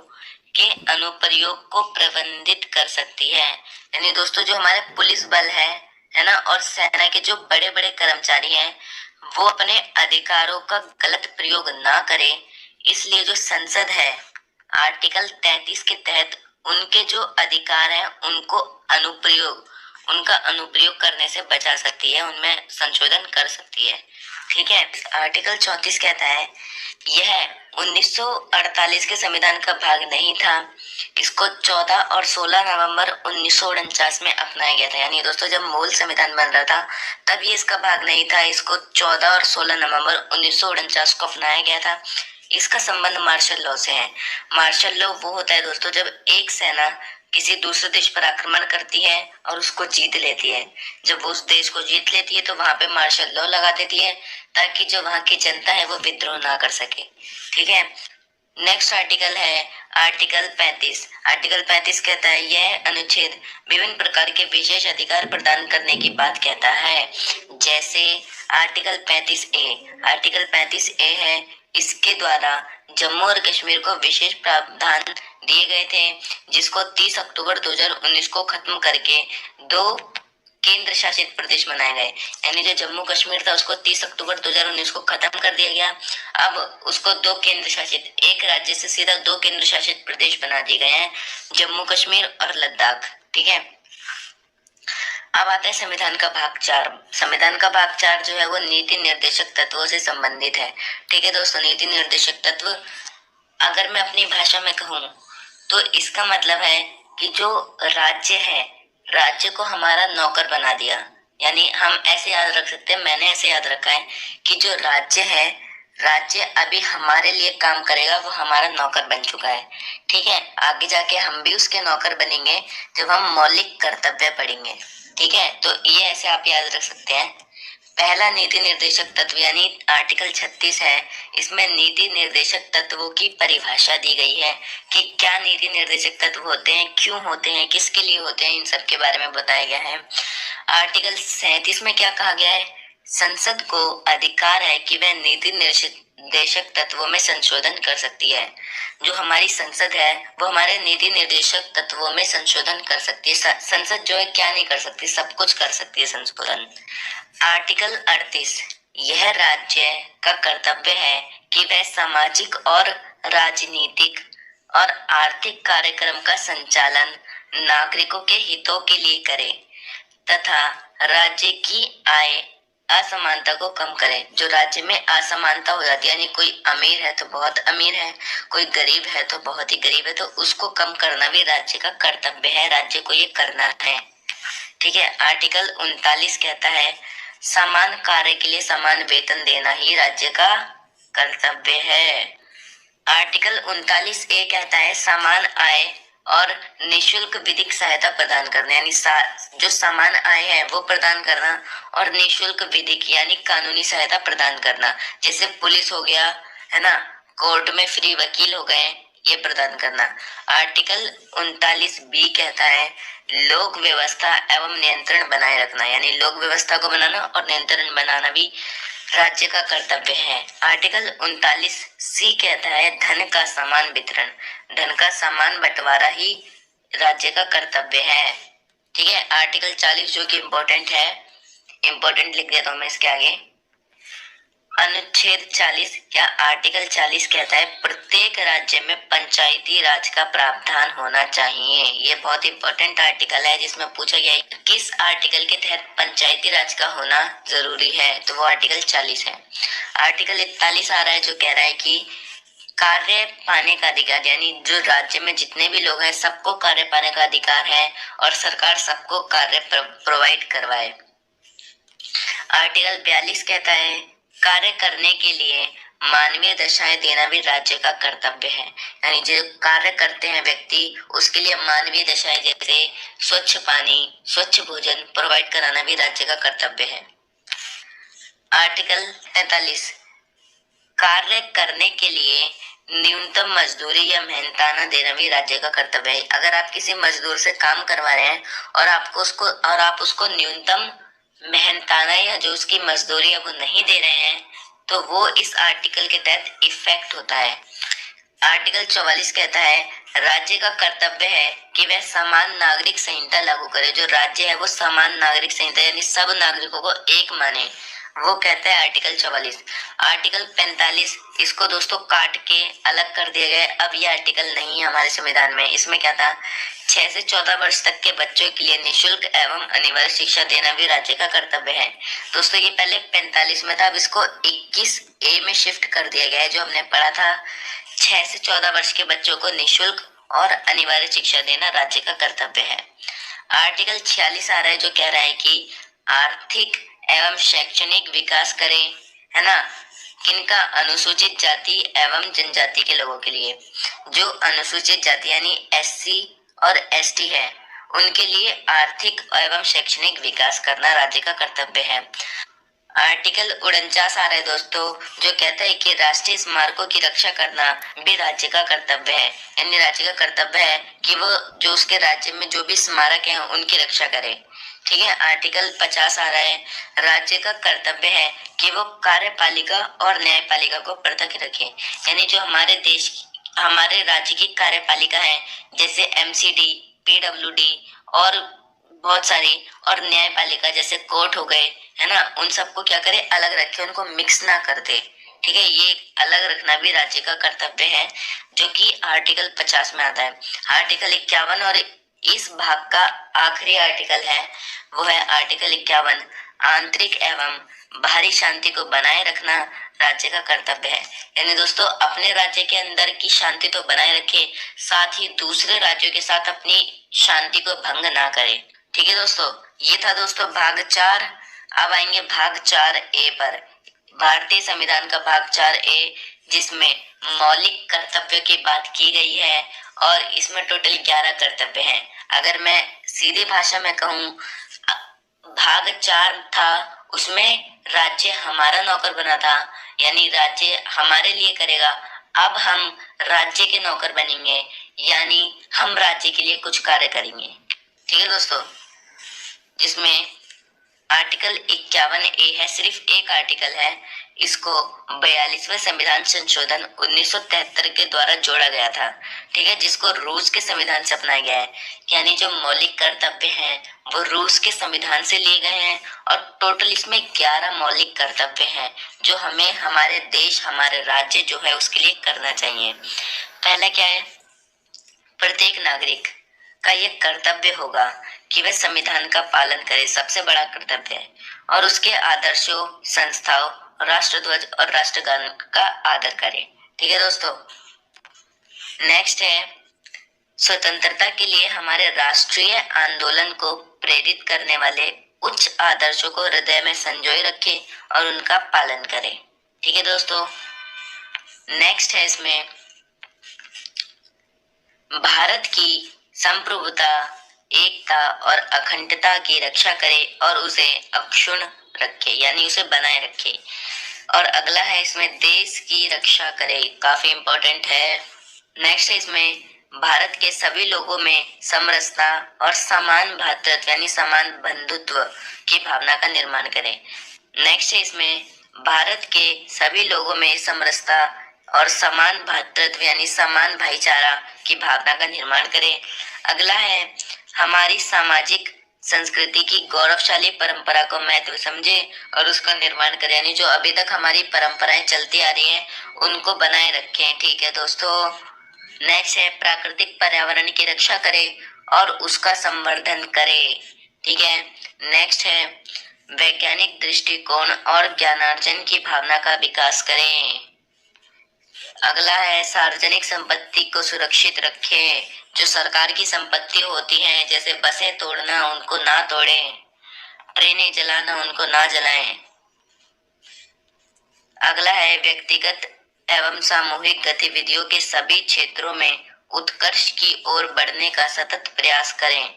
के अनुप्रयोग को प्रबंधित कर सकती है। यानी दोस्तों जो हमारे पुलिस बल है ना, और सेना के जो बड़े बड़े कर्मचारी हैं वो अपने अधिकारों का गलत प्रयोग ना करें, इसलिए जो संसद है आर्टिकल 33 के तहत उनके जो अधिकार हैं उनका अनुप्रयोग करने से बचा सकती है, उनमें संशोधन कर सकती है। ठीक है, आर्टिकल 34 कहता है यह 1948 के संविधान का भाग नहीं था। इसको 14 और 16 नवंबर 1949 में अपनाया गया था। यानी दोस्तों जब मूल संविधान बन रहा था तब ये इसका भाग नहीं था। इसको 14 और 16 नवंबर 1949 को अपनाया गया था। इसका संबंध मार्शल लॉ से है। मार्शल लॉ वो होता है दोस्तों जब एक सेना किसी दूसरे देश पर आक्रमण करती है और उसको जीत लेती है। जब वो उस देश को जीत लेती है तो वहां पे मार्शल लॉ लगा देती है ताकि जो वहां की जनता है वो विद्रोह ना कर सके। ठीक है, नेक्स्ट आर्टिकल है आर्टिकल 35। आर्टिकल 35 कहता है यह अनुच्छेद विभिन्न प्रकार के विशेष अधिकार प्रदान करने की बात कहता है। जैसे आर्टिकल 35A, आर्टिकल 35A है, इसके द्वारा जम्मू और कश्मीर को विशेष प्रावधान दिए गए थे जिसको 30 अक्टूबर 2019 को खत्म करके 2 केंद्र शासित प्रदेश बनाए गए। यानी जो जम्मू कश्मीर था उसको 30 अक्टूबर 2019 को खत्म कर दिया गया। अब उसको 2 केंद्र शासित, एक राज्य से सीधा 2 केंद्र शासित प्रदेश बना दिए गए हैं, जम्मू कश्मीर और लद्दाख। ठीक है, अब आता है संविधान का भाग 4। संविधान का भाग 4 जो है वो नीति निर्देशक तत्वों से संबंधित है। ठीक है दोस्तों, नीति निर्देशक तत्व अगर मैं अपनी भाषा में कहूँ तो इसका मतलब है कि जो राज्य है, राज्य को हमारा नौकर बना दिया। यानी हम ऐसे याद रख सकते हैं, मैंने ऐसे याद रखा है कि जो राज्य है, राज्य अभी हमारे लिए काम करेगा, वो हमारा नौकर बन चुका है। ठीक है, आगे जाके हम भी उसके नौकर बनेंगे जब हम मौलिक कर्तव्य पढ़ेंगे। ठीक है, तो ये ऐसे आप याद रख सकते हैं। पहला नीति निर्देशक तत्व यानी आर्टिकल 36 है। इसमें नीति निर्देशक तत्वों की परिभाषा दी गई है कि क्या नीति निर्देशक तत्व होते हैं, क्यों होते हैं, किसके लिए होते हैं, इन सब के बारे में बताया गया है। आर्टिकल 37 में क्या कहा गया है, संसद को अधिकार है कि वह नीति निर्देशक तत्वों में संशोधन कर सकती है। जो हमारी संसद है वो हमारे नीति निर्देशक तत्वों में संशोधन कर सकती है। संसद जो है क्या नहीं कर सकती, सब कुछ कर सकती है संशोधन। आर्टिकल 38, यह राज्य का कर्तव्य है कि वह सामाजिक और राजनीतिक और आर्थिक कार्यक्रम का संचालन नागरिकों के हितों के लिए करे तथा राज्य की आय असमानता को कम करे। जो राज्य में असमानता हो जाती है, यानी कोई अमीर है तो बहुत अमीर है, कोई गरीब है तो बहुत ही गरीब है, तो उसको कम करना भी राज्य का कर्तव्य है, राज्य को ये करना है। ठीक है, आर्टिकल 39 कहता है समान कार्य के लिए समान वेतन देना ही राज्य का कर्तव्य है। आर्टिकल 39A कहता है समान आय और निशुल्क विधिक सहायता प्रदान करना, यानी जो समान आय है वो प्रदान करना और निशुल्क विधिक यानी कानूनी सहायता प्रदान करना, जैसे पुलिस हो गया है ना, कोर्ट में फ्री वकील हो गए, ये प्रदान करना। आर्टिकल 39B कहता है लोक व्यवस्था एवं नियंत्रण बनाए रखना, यानी लोक व्यवस्था को बनाना और नियंत्रण बनाना भी राज्य का कर्तव्य है। आर्टिकल 39C कहता है धन का समान वितरण, धन का समान बंटवारा ही राज्य का कर्तव्य है। ठीक है, आर्टिकल 40 जो कि इम्पोर्टेंट है, इम्पोर्टेंट लिख देता हूं मैं इसके आगे। अनुच्छेद 40 क्या आर्टिकल 40 कहता है प्रत्येक राज्य में पंचायती राज का प्रावधान होना चाहिए। ये बहुत इंपॉर्टेंट आर्टिकल है जिसमें पूछा गया है किस आर्टिकल के तहत पंचायती राज का होना जरूरी है, तो वो आर्टिकल 40 है। आर्टिकल 41 आ रहा है जो कह रहा है कि कार्य पाने का अधिकार, यानी जो राज्य में जितने भी लोग हैं सबको कार्य पाने का अधिकार है और सरकार सबको कार्य प्रोवाइड करवाए। आर्टिकल 42 कहता है कार्य करने के लिए मानवीय दशाएं देना भी राज्य का कर्तव्य है, यानी जो कार्य करते हैं व्यक्ति उसके लिए मानवीय दशाएं जैसे स्वच्छ पानी, स्वच्छ भोजन प्रोवाइड कराना भी राज्य का कर्तव्य है। आर्टिकल 43 कार्य करने के लिए न्यूनतम मजदूरी या मेहनताना देना भी राज्य का कर्तव्य है। अगर आप किसी मजदूर से काम करवा रहे हैं और आप उसको न्यूनतम मेहनताना या जो उसकी मजदूरी है वो नहीं दे रहे हैं तो वो इस आर्टिकल के तहत इफेक्ट होता है। आर्टिकल 44 कहता है राज्य का कर्तव्य है कि वह समान नागरिक संहिता लागू करे। जो राज्य है वो समान नागरिक संहिता यानी सब नागरिकों को एक माने, वो कहता है आर्टिकल 44। आर्टिकल 45 इसको दोस्तों काट के अलग कर दिया गया है, अब ये आर्टिकल नहीं है हमारे संविधान में। इसमें क्या था, 6 से 14 वर्ष तक के बच्चों के लिए निशुल्क एवं अनिवार्य शिक्षा देना भी राज्य का कर्तव्य है। दोस्तों ये पहले 45 में था, अब इसको 21A में शिफ्ट कर दिया गया है। जो हमने पढ़ा था 6 से 14 वर्ष के बच्चों को निशुल्क और अनिवार्य शिक्षा देना राज्य का कर्तव्य है। आर्टिकल 46 आ रहा है जो कह रहा है कि आर्थिक एवं शैक्षणिक विकास करें, है ना, किनका, अनुसूचित जाति एवं जनजाति के लोगों के लिए। जो अनुसूचित जाति यानी SC और ST है उनके लिए आर्थिक एवं शैक्षणिक विकास करना राज्य का कर्तव्य है। आर्टिकल 49 आ रहा है दोस्तों जो कहता है कि राष्ट्रीय स्मारकों की रक्षा करना भी राज्य का कर्तव्य है, यानी राज्य का कर्तव्य है कि वो जो उसके राज्य में जो भी स्मारक हैं उनकी रक्षा करे। ठीक है, आर्टिकल 50 आ रहा है राज्य का कर्तव्य है कि वो कार्यपालिका और न्यायपालिका को पृथक रखे, यानी जो हमारे राज्य की कार्यपालिका है जैसे MCD, PWD और बहुत सारी, और न्यायपालिका जैसे कोर्ट हो गए, है ना, उन सबको क्या करे, अलग रखे, उनको मिक्स ना कर दे। ठीक है, ये अलग रखना भी राज्य का कर्तव्य है जो कि आर्टिकल 50 में आता है। आर्टिकल 51 और इस भाग का आखिरी आर्टिकल है वो है आर्टिकल 51 आंतरिक एवं बाहरी शांति को बनाए रखना राज्य का कर्तव्य है, यानी दोस्तों अपने राज्य के अंदर की शांति तो बनाए रखे, साथ ही दूसरे राज्यों के साथ अपनी शांति को भंग ना करे। ठीक है दोस्तों, ये था दोस्तों भाग 4। अब आएंगे भाग 4A पर, भारतीय संविधान का भाग 4A जिसमें मौलिक कर्तव्य की बात की गई है और इसमें टोटल 11 कर्तव्य हैं। अगर मैं सीधी भाषा में कहूँ, भाग 4 था उसमें राज्य हमारा नौकर बना था, यानी राज्य हमारे लिए करेगा। अब हम राज्य के नौकर बनेंगे, यानी हम राज्य के लिए कुछ कार्य करेंगे। ठीक है दोस्तों, जिसमें आर्टिकल 51A है, सिर्फ एक आर्टिकल है, इसको 42वें संविधान संशोधन 1973 के द्वारा जोड़ा गया था। ठीक है, जिसको रूस के संविधान से अपनाया गया है, यानी जो मौलिक कर्तव्य हैं वो रूस के संविधान से लिए गए हैं और टोटल इसमें 11 मौलिक कर्तव्य हैं जो हमें हमारे देश, हमारे राज्य जो है उसके लिए करना चाहिए। पहला क्या है, प्रत्येक नागरिक का ये कर्तव्य होगा कि वह संविधान का पालन करे, सबसे बड़ा कर्तव्य है, और उसके आदर्शों, संस्थाओं, राष्ट्रध्वज और राष्ट्रगान का आदर करे। ठीक है दोस्तों, नेक्स्ट है स्वतंत्रता के लिए हमारे राष्ट्रीय आंदोलन को प्रेरित करने वाले उच्च आदर्शों को हृदय में संजोए रखे और उनका पालन करे। ठीक है दोस्तों, नेक्स्ट है इसमें भारत की संप्रभुता, एकता और अखंडता की रक्षा करे और उसे अक्षुण्ण रखे, यानी उसे बनाए रखे। और अगला है इसमें देश की रक्षा करे, काफी इंपॉर्टेंट है। नेक्स्ट है इसमें भारत के सभी लोगों में समरसता और समान भ्रातृत्व यानी समान बंधुत्व की भावना का निर्माण करे। नेक्स्ट है इसमें भारत के सभी लोगों में समरसता और समान भ्रातृत्व यानी समान भाईचारा की भावना का निर्माण करें। अगला है हमारी सामाजिक संस्कृति की गौरवशाली परंपरा को महत्व समझे और उसका निर्माण करें, यानी जो अभी तक हमारी परंपराएं चलती आ रही हैं उनको बनाए रखें। ठीक है दोस्तों। नेक्स्ट है प्राकृतिक पर्यावरण की रक्षा करें और उसका संवर्धन करें। ठीक है। नेक्स्ट है वैज्ञानिक दृष्टिकोण और ज्ञानार्जन की भावना का विकास करें। अगला है सार्वजनिक संपत्ति को सुरक्षित रखें। जो सरकार की संपत्ति होती है, जैसे बसें तोड़ना उनको ना तोड़ें, ट्रेनें जलाना उनको ना जलाएं। अगला है व्यक्तिगत एवं सामूहिक गतिविधियों के सभी क्षेत्रों में उत्कर्ष की ओर बढ़ने का सतत प्रयास करें।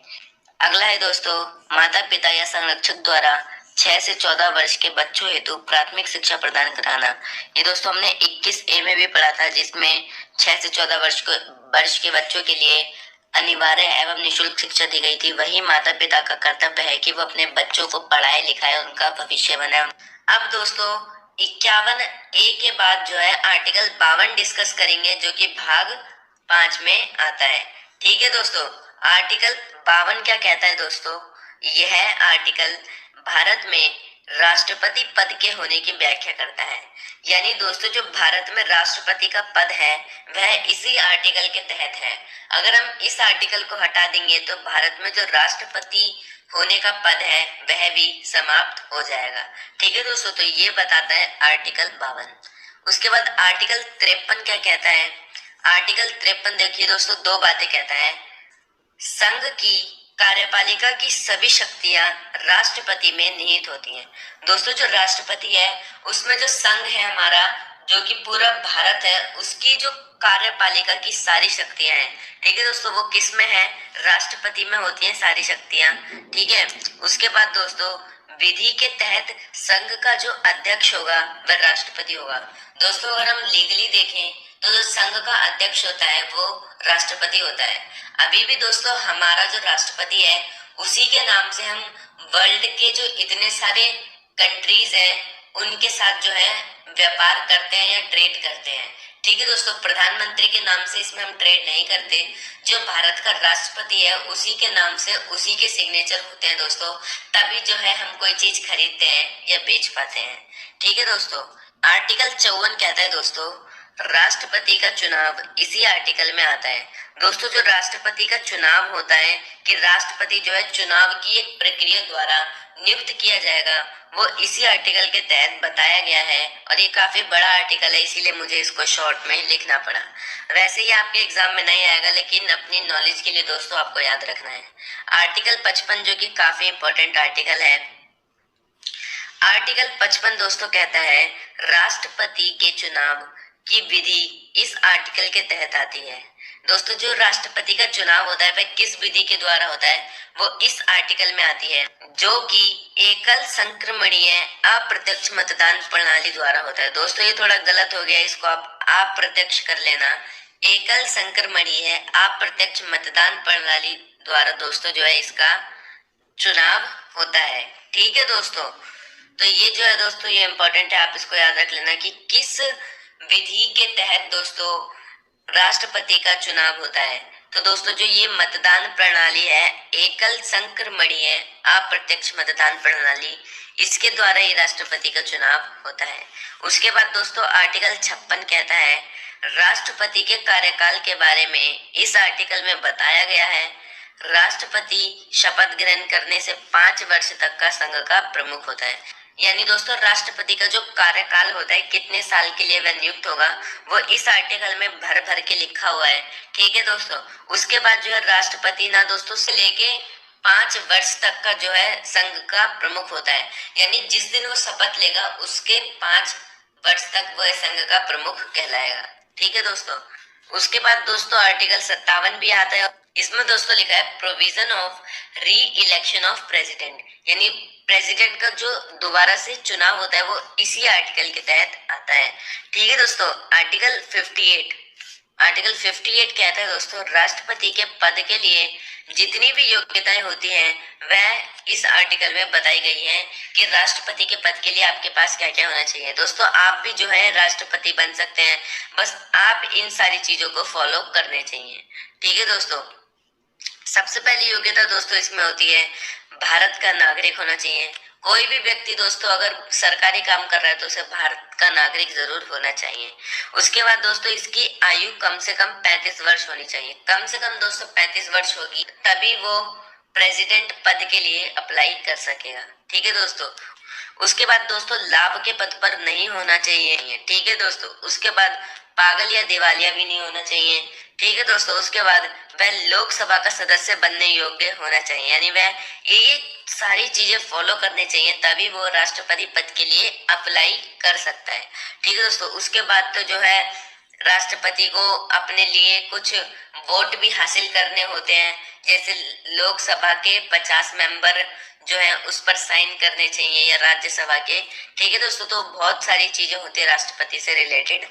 अगला है दोस्तों माता पिता या संरक्षक द्वारा 6 से 14 वर्ष के बच्चों हेतु प्राथमिक शिक्षा प्रदान कराना। ये दोस्तों हमने 21A में भी पढ़ा था, जिसमें 6 से 14 वर्ष के बच्चों के लिए अनिवार्य एवं निःशुल्क शिक्षा दी गई थी। वही माता पिता का कर्तव्य है कि वो अपने बच्चों को पढ़ाए लिखाए, उनका भविष्य बनाए। अब दोस्तों 51A के बाद जो है आर्टिकल 52 डिस्कस करेंगे, जो कि भाग 5 में आता है। ठीक है दोस्तों। आर्टिकल 52 क्या कहता है दोस्तों? यह आर्टिकल भारत में राष्ट्रपति पद के होने की व्याख्या करता है। यानी दोस्तों जो भारत में राष्ट्रपति का पद है वह इसी आर्टिकल के तहत है। अगर हम इस आर्टिकल को हटा देंगे तो भारत में जो राष्ट्रपति होने का पद है वह भी समाप्त हो जाएगा। ठीक है दोस्तों। तो ये बताता है आर्टिकल 52। उसके बाद आर्टिकल 53 क्या कहता है? आर्टिकल 53 देखिए दोस्तों दो बातें कहता है। संघ की कार्यपालिका की सभी शक्तियां राष्ट्रपति में निहित होती हैं। दोस्तों जो राष्ट्रपति है उसमें जो संघ है हमारा, जो कि पूरा भारत है, उसकी जो कार्यपालिका की सारी शक्तियां हैं, ठीक है दोस्तों, वो किस में है? राष्ट्रपति में होती हैं सारी शक्तियां। ठीक है। उसके बाद दोस्तों विधि के तहत संघ का जो अध्यक्ष होगा वह राष्ट्रपति होगा। दोस्तों अगर हम लीगली देखें तो जो संघ का अध्यक्ष होता है वो राष्ट्रपति होता है। अभी भी दोस्तों हमारा जो राष्ट्रपति है उसी के नाम से हम वर्ल्ड के जो इतने सारे कंट्रीज हैं उनके साथ जो है व्यापार करते हैं या ट्रेड करते हैं। ठीक है दोस्तों। प्रधानमंत्री के नाम से इसमें हम ट्रेड नहीं करते। जो भारत का राष्ट्रपति है उसी के नाम से उसी के सिग्नेचर होते हैं दोस्तों, तभी जो है हम कोई चीज खरीदते हैं या बेच पाते हैं। ठीक है दोस्तों। आर्टिकल 54 कहता है दोस्तों राष्ट्रपति का चुनाव इसी आर्टिकल में आता है। दोस्तों जो राष्ट्रपति का चुनाव होता है कि राष्ट्रपति जो है चुनाव की एक प्रक्रिया द्वारा नियुक्त किया जाएगा, वो इसी आर्टिकल के तहत बताया गया है। और ये काफी बड़ा आर्टिकल है, इसीलिए मुझे इसको शॉर्ट में लिखना पड़ा। वैसे ही आपके एग्जाम में नहीं आएगा, लेकिन अपनी नॉलेज के लिए दोस्तों आपको याद रखना है। आर्टिकल 55 जो कि काफी इंपॉर्टेंट आर्टिकल है। आर्टिकल 55 दोस्तों कहता है राष्ट्रपति के चुनाव की विधि इस आर्टिकल के तहत आती है। दोस्तों जो राष्ट्रपति का चुनाव होता है वह किस विधि के द्वारा होता है? वो इस आर्टिकल में आती है, जो कि एकल संक्रमणीय अप्रत्यक्ष मतदान प्रणाली द्वारा होता है। दोस्तों ये थोड़ा गलत हो गया, इसको आप अप्रत्यक्ष कर लेना। एकल संक्रमणीय अप्रत्यक्ष मतदान प्रणाली द्वारा दोस्तों जो है इसका चुनाव होता है। ठीक है दोस्तों। तो ये जो है दोस्तों ये इंपॉर्टेंट है, आप इसको याद रख लेना कि किस विधि के तहत दोस्तों राष्ट्रपति का चुनाव होता है। तो दोस्तों जो ये मतदान प्रणाली है एकल संक्रमणीय अप्रत्यक्ष मतदान प्रणाली, इसके द्वारा ही राष्ट्रपति का चुनाव होता है। उसके बाद दोस्तों आर्टिकल 56 कहता है राष्ट्रपति के कार्यकाल के बारे में इस आर्टिकल में बताया गया है राष्ट्रपति शपथ ग्रहण करने से 5 वर्ष तक का संघ का प्रमुख होता है। यानी दोस्तों राष्ट्रपति का जो कार्यकाल होता है, कितने साल के लिए वह नियुक्त होगा, वो इस आर्टिकल में भर भर के लिखा हुआ है। ठीक है दोस्तों। उसके बाद जो है राष्ट्रपति ना दोस्तों से लेके 5 वर्ष तक का जो है संघ का प्रमुख होता है। यानी जिस दिन वो शपथ लेगा उसके 5 वर्ष तक वह संघ का प्रमुख कहलाएगा। ठीक है दोस्तों। उसके बाद दोस्तों आर्टिकल 57 भी आता है। इसमें दोस्तों लिखा है प्रोविजन ऑफ री इलेक्शन ऑफ प्रेसिडेंट, यानी प्रेसिडेंट का जो दोबारा से चुनाव होता है वो इसी आर्टिकल के तहत आता है। ठीक है दोस्तों। आर्टिकल 58 कहता है दोस्तों राष्ट्रपति के पद के लिए जितनी भी योग्यताएं होती हैं वह इस आर्टिकल में बताई गई हैं कि राष्ट्रपति के पद के लिए आपके पास क्या क्या होना चाहिए। दोस्तों आप भी जो है राष्ट्रपति बन सकते हैं, बस आप इन सारी चीजों को फॉलो करने चाहिए। ठीक है दोस्तों, सबसे पहली योग्यता दोस्तों इसमें होती है भारत का नागरिक होना चाहिए। कोई भी व्यक्ति दोस्तों अगर सरकारी काम कर रहा है तो उसे भारत का नागरिक जरूर होना चाहिए। उसके बाद दोस्तों इसकी आयु कम से कम 35 वर्ष होनी चाहिए। कम से कम दोस्तों 35 वर्ष होगी तभी वो प्रेसिडेंट पद के लिए अप्लाई कर सकेगा। ठीक है दोस्तों, उसके बाद दोस्तों लाभ के पद पर नहीं होना चाहिए। ठीक है दोस्तों, उसके बाद पागल या दिवालिया भी नहीं होना चाहिए। ठीक है दोस्तों, उसके बाद वह लोकसभा का सदस्य बनने योग्य होना चाहिए, यानी वह ये सारी चीजें फॉलो करने चाहिए तभी वो राष्ट्रपति पद के लिए अप्लाई कर सकता है। ठीक है दोस्तों, उसके बाद तो जो है राष्ट्रपति को अपने लिए कुछ वोट भी हासिल करने होते हैं, जैसे लोकसभा के 50 मेंबर जो है उस पर साइन करने चाहिए या राज्यसभा के। ठीक है दोस्तों, तो बहुत सारी चीजें होती है राष्ट्रपति से रिलेटेड।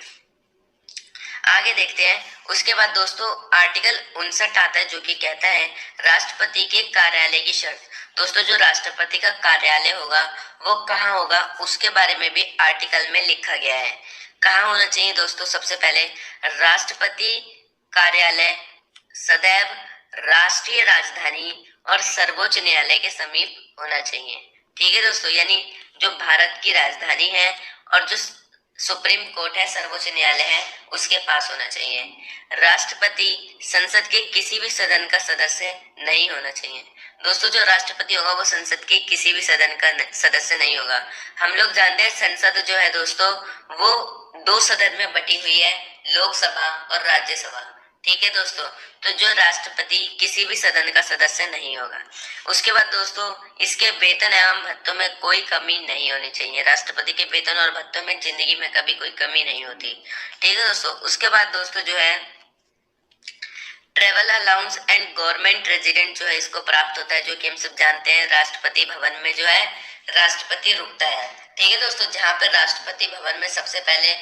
आगे देखते हैं। उसके बाद दोस्तों आर्टिकल 59 आता है जो कि कहता है राष्ट्रपति के कार्यालय की शर्त। दोस्तों जो राष्ट्रपति का कार्यालय होगा वो कहाँ होगा उसके बारे में भी आर्टिकल में लिखा गया है। कहाँ होना चाहिए दोस्तों, सबसे पहले राष्ट्रपति कार्यालय सदैव राष्ट्रीय राजधानी और सर्वोच्च न्यायालय के समीप होना चाहिए। ठीक है दोस्तों, यानी जो भारत की राजधानी है और जो सुप्रीम कोर्ट है, सर्वोच्च न्यायालय है, उसके पास होना चाहिए। राष्ट्रपति संसद के किसी भी सदन का सदस्य नहीं होना चाहिए। दोस्तों जो राष्ट्रपति होगा वो संसद के किसी भी सदन का सदस्य नहीं होगा। हम लोग जानते हैं संसद जो है दोस्तों वो 2 सदन में बटी हुई है, लोकसभा और राज्यसभा। ठीक है दोस्तों, तो जो राष्ट्रपति किसी भी सदन का सदस्य नहीं होगा। उसके बाद दोस्तों इसके वेतन एवं भत्तों में कोई कमी नहीं होनी चाहिए। राष्ट्रपति के वेतन और भत्तों में जिंदगी में कभी कोई कमी नहीं होती। ठीक है दोस्तों, उसके बाद दोस्तों जो है travel allowance and government resident जो है इसको प्राप्त होता है, जो कि हम सब जानते हैं राष्ट्रपति भवन में जो है राष्ट्रपति रुकता है। ठीक है दोस्तों, जहाँ पर राष्ट्रपति भवन में सबसे पहले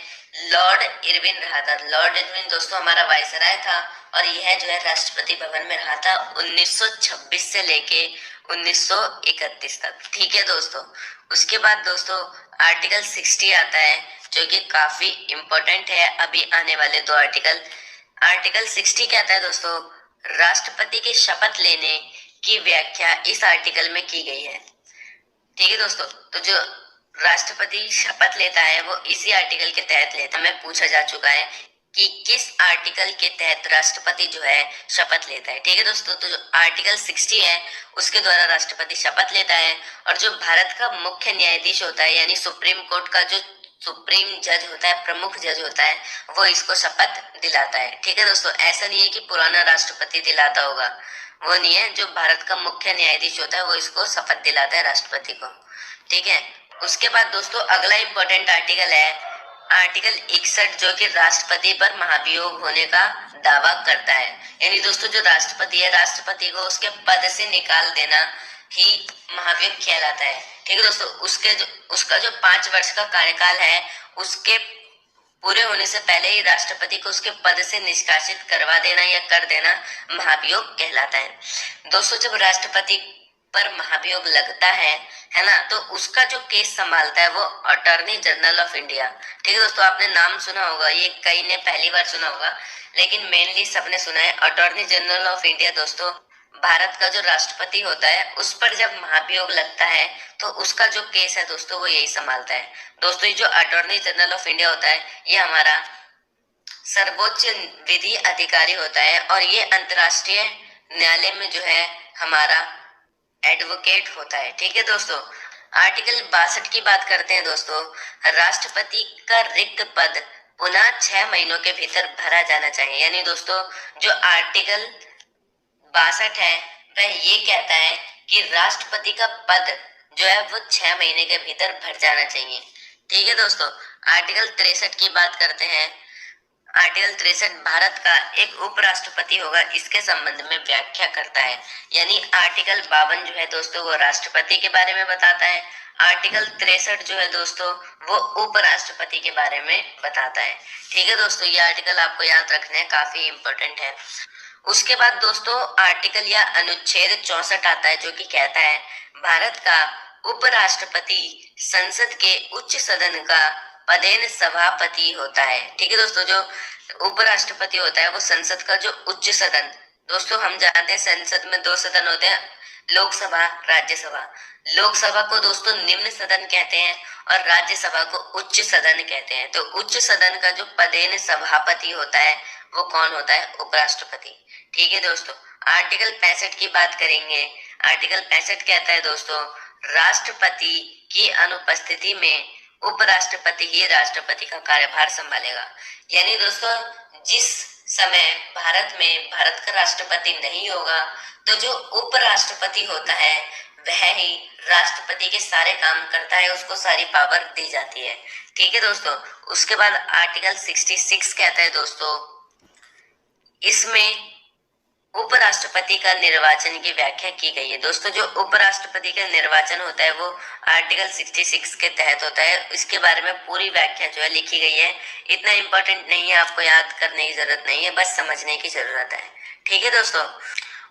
लॉर्ड इरविन रहा था। लॉर्ड इरविन दोस्तों हमारा वायसराय था और यह जो है राष्ट्रपति भवन में रहा था 1926 से लेके 1931 तक। ठीक है दोस्तों, उसके बाद दोस्तों आर्टिकल 60 आता है जो कि काफी इंपॉर्टेंट है अभी आने वाले 2 आर्टिकल। आर्टिकल 60 कहता है दोस्तों राष्ट्रपति के शपथ लेने की व्याख्या इस आर्टिकल में की गई है। ठीक है दोस्तों, तो जो राष्ट्रपति शपथ लेता है वो इसी आर्टिकल के तहत लेता है। हमें पूछा जा चुका है कि किस आर्टिकल के तहत राष्ट्रपति जो है शपथ लेता है। ठीक है दोस्तों, तो जो आर्टिकल 60 है उसके द्वारा राष्ट्रपति शपथ लेता है और जो भारत का मुख्य न्यायाधीश होता है यानी सुप्रीम कोर्ट का जो सुप्रीम जज होता है, प्रमुख जज होता है, वो इसको शपथ दिलाता है। ठीक है दोस्तों, ऐसा नहीं है कि पुराना राष्ट्रपति दिलाता होगा, वो नहीं है। जो भारत का मुख्य न्यायाधीश होता है वो इसको शपथ दिलाता है राष्ट्रपति को। ठीक है, उसके बाद दोस्तों अगला इंपॉर्टेंट आर्टिकल है आर्टिकल 61 जो कि राष्ट्रपति पर महाभियोग होने का दावा करता है। यानी दोस्तों जो राष्ट्रपति है, राष्ट्रपति को उसके पद से निकाल देना ही महाभियोग कहलाता है। ठीक है दोस्तों, उसका जो 5 वर्ष का कार्यकाल है उसके पूरे होने से पहले ही राष्ट्रपति को उसके पद से निष्कासित करवा देना या कर देना महाभियोग कहलाता है। दोस्तों जब राष्ट्रपति पर महाभियोग लगता है ना, तो उसका जो केस संभालता है वो अटॉर्नी जनरल ऑफ इंडिया। ठीक है दोस्तों, आपने नाम सुना होगा, ये कई ने पहली बार सुना होगा लेकिन मेनली सबने सुना है अटॉर्नी जनरल ऑफ इंडिया। दोस्तों भारत का जो राष्ट्रपति होता है उस पर जब महाभियोग लगता है तो उसका जो केस है दोस्तों वो यही संभालता है। दोस्तों ये जो अटॉर्नी जनरल ऑफ इंडिया होता है ये हमारा सर्वोच्च विधि अधिकारी होता है और ये अंतर्राष्ट्रीय न्यायालय में जो है हमारा एडवोकेट होता है। ठीक है दोस्तों, आर्टिकल 62 की बात करते हैं दोस्तों। राष्ट्रपति का रिक्त पद पुनः 6 महीनों के भीतर भरा जाना चाहिए। यानी दोस्तों जो आर्टिकल 62 है वह ये कहता है कि राष्ट्रपति का पद जो है वो 6 महीने के भीतर भर जाना चाहिए। ठीक है दोस्तों, आर्टिकल 63 की बात करते हैं। आर्टिकल 63 भारत का एक उपराष्ट्रपति होगा इसके संबंध में व्याख्या करता है। यानी आर्टिकल 52 जो है दोस्तों वो राष्ट्रपति के बारे में बताता है, आर्टिकल 63 जो है दोस्तों वो उपराष्ट्रपति के बारे में बताता है। ठीक है दोस्तों, ये आर्टिकल आपको याद रखना है, काफी इंपॉर्टेंट है। उसके बाद दोस्तों आर्टिकल या अनुच्छेद 64 आता है, जो कि कहता है भारत का उपराष्ट्रपति संसद के उच्च सदन का पदेन सभापति होता है। ठीक है दोस्तों, जो उपराष्ट्रपति होता है वो संसद का जो उच्च सदन, दोस्तों हम जानते हैं संसद में दो सदन होते हैं, लोकसभा, राज्यसभा। लोकसभा को दोस्तों निम्न सदन कहते हैं और राज्यसभा को उच्च सदन कहते हैं। तो उच्च सदन का जो पदेन सभापति होता है वो कौन होता है? उपराष्ट्रपति। ठीक है दोस्तों, आर्टिकल 65 की बात करेंगे। आर्टिकल 65 कहता है दोस्तों, राष्ट्रपति की अनुपस्थिति में उपराष्ट्रपति ही राष्ट्रपति का कार्यभार संभालेगा। यानी दोस्तों जिस समय भारत का राष्ट्रपति नहीं होगा तो जो उपराष्ट्रपति होता है वह ही राष्ट्रपति के सारे काम करता है, उसको सारी पावर दी जाती है। ठीक है दोस्तों, उसके बाद आर्टिकल 66 कहता है दोस्तों, इसमें उपराष्ट्रपति का निर्वाचन की व्याख्या की गई है। दोस्तों जो उपराष्ट्रपति का निर्वाचन होता है वो आर्टिकल 66 के तहत होता है। इसके बारे में पूरी व्याख्या जो है लिखी गई है। इतना इंपॉर्टेंट नहीं है, आपको याद करने की जरूरत नहीं है, बस समझने की जरूरत है। ठीक है दोस्तों,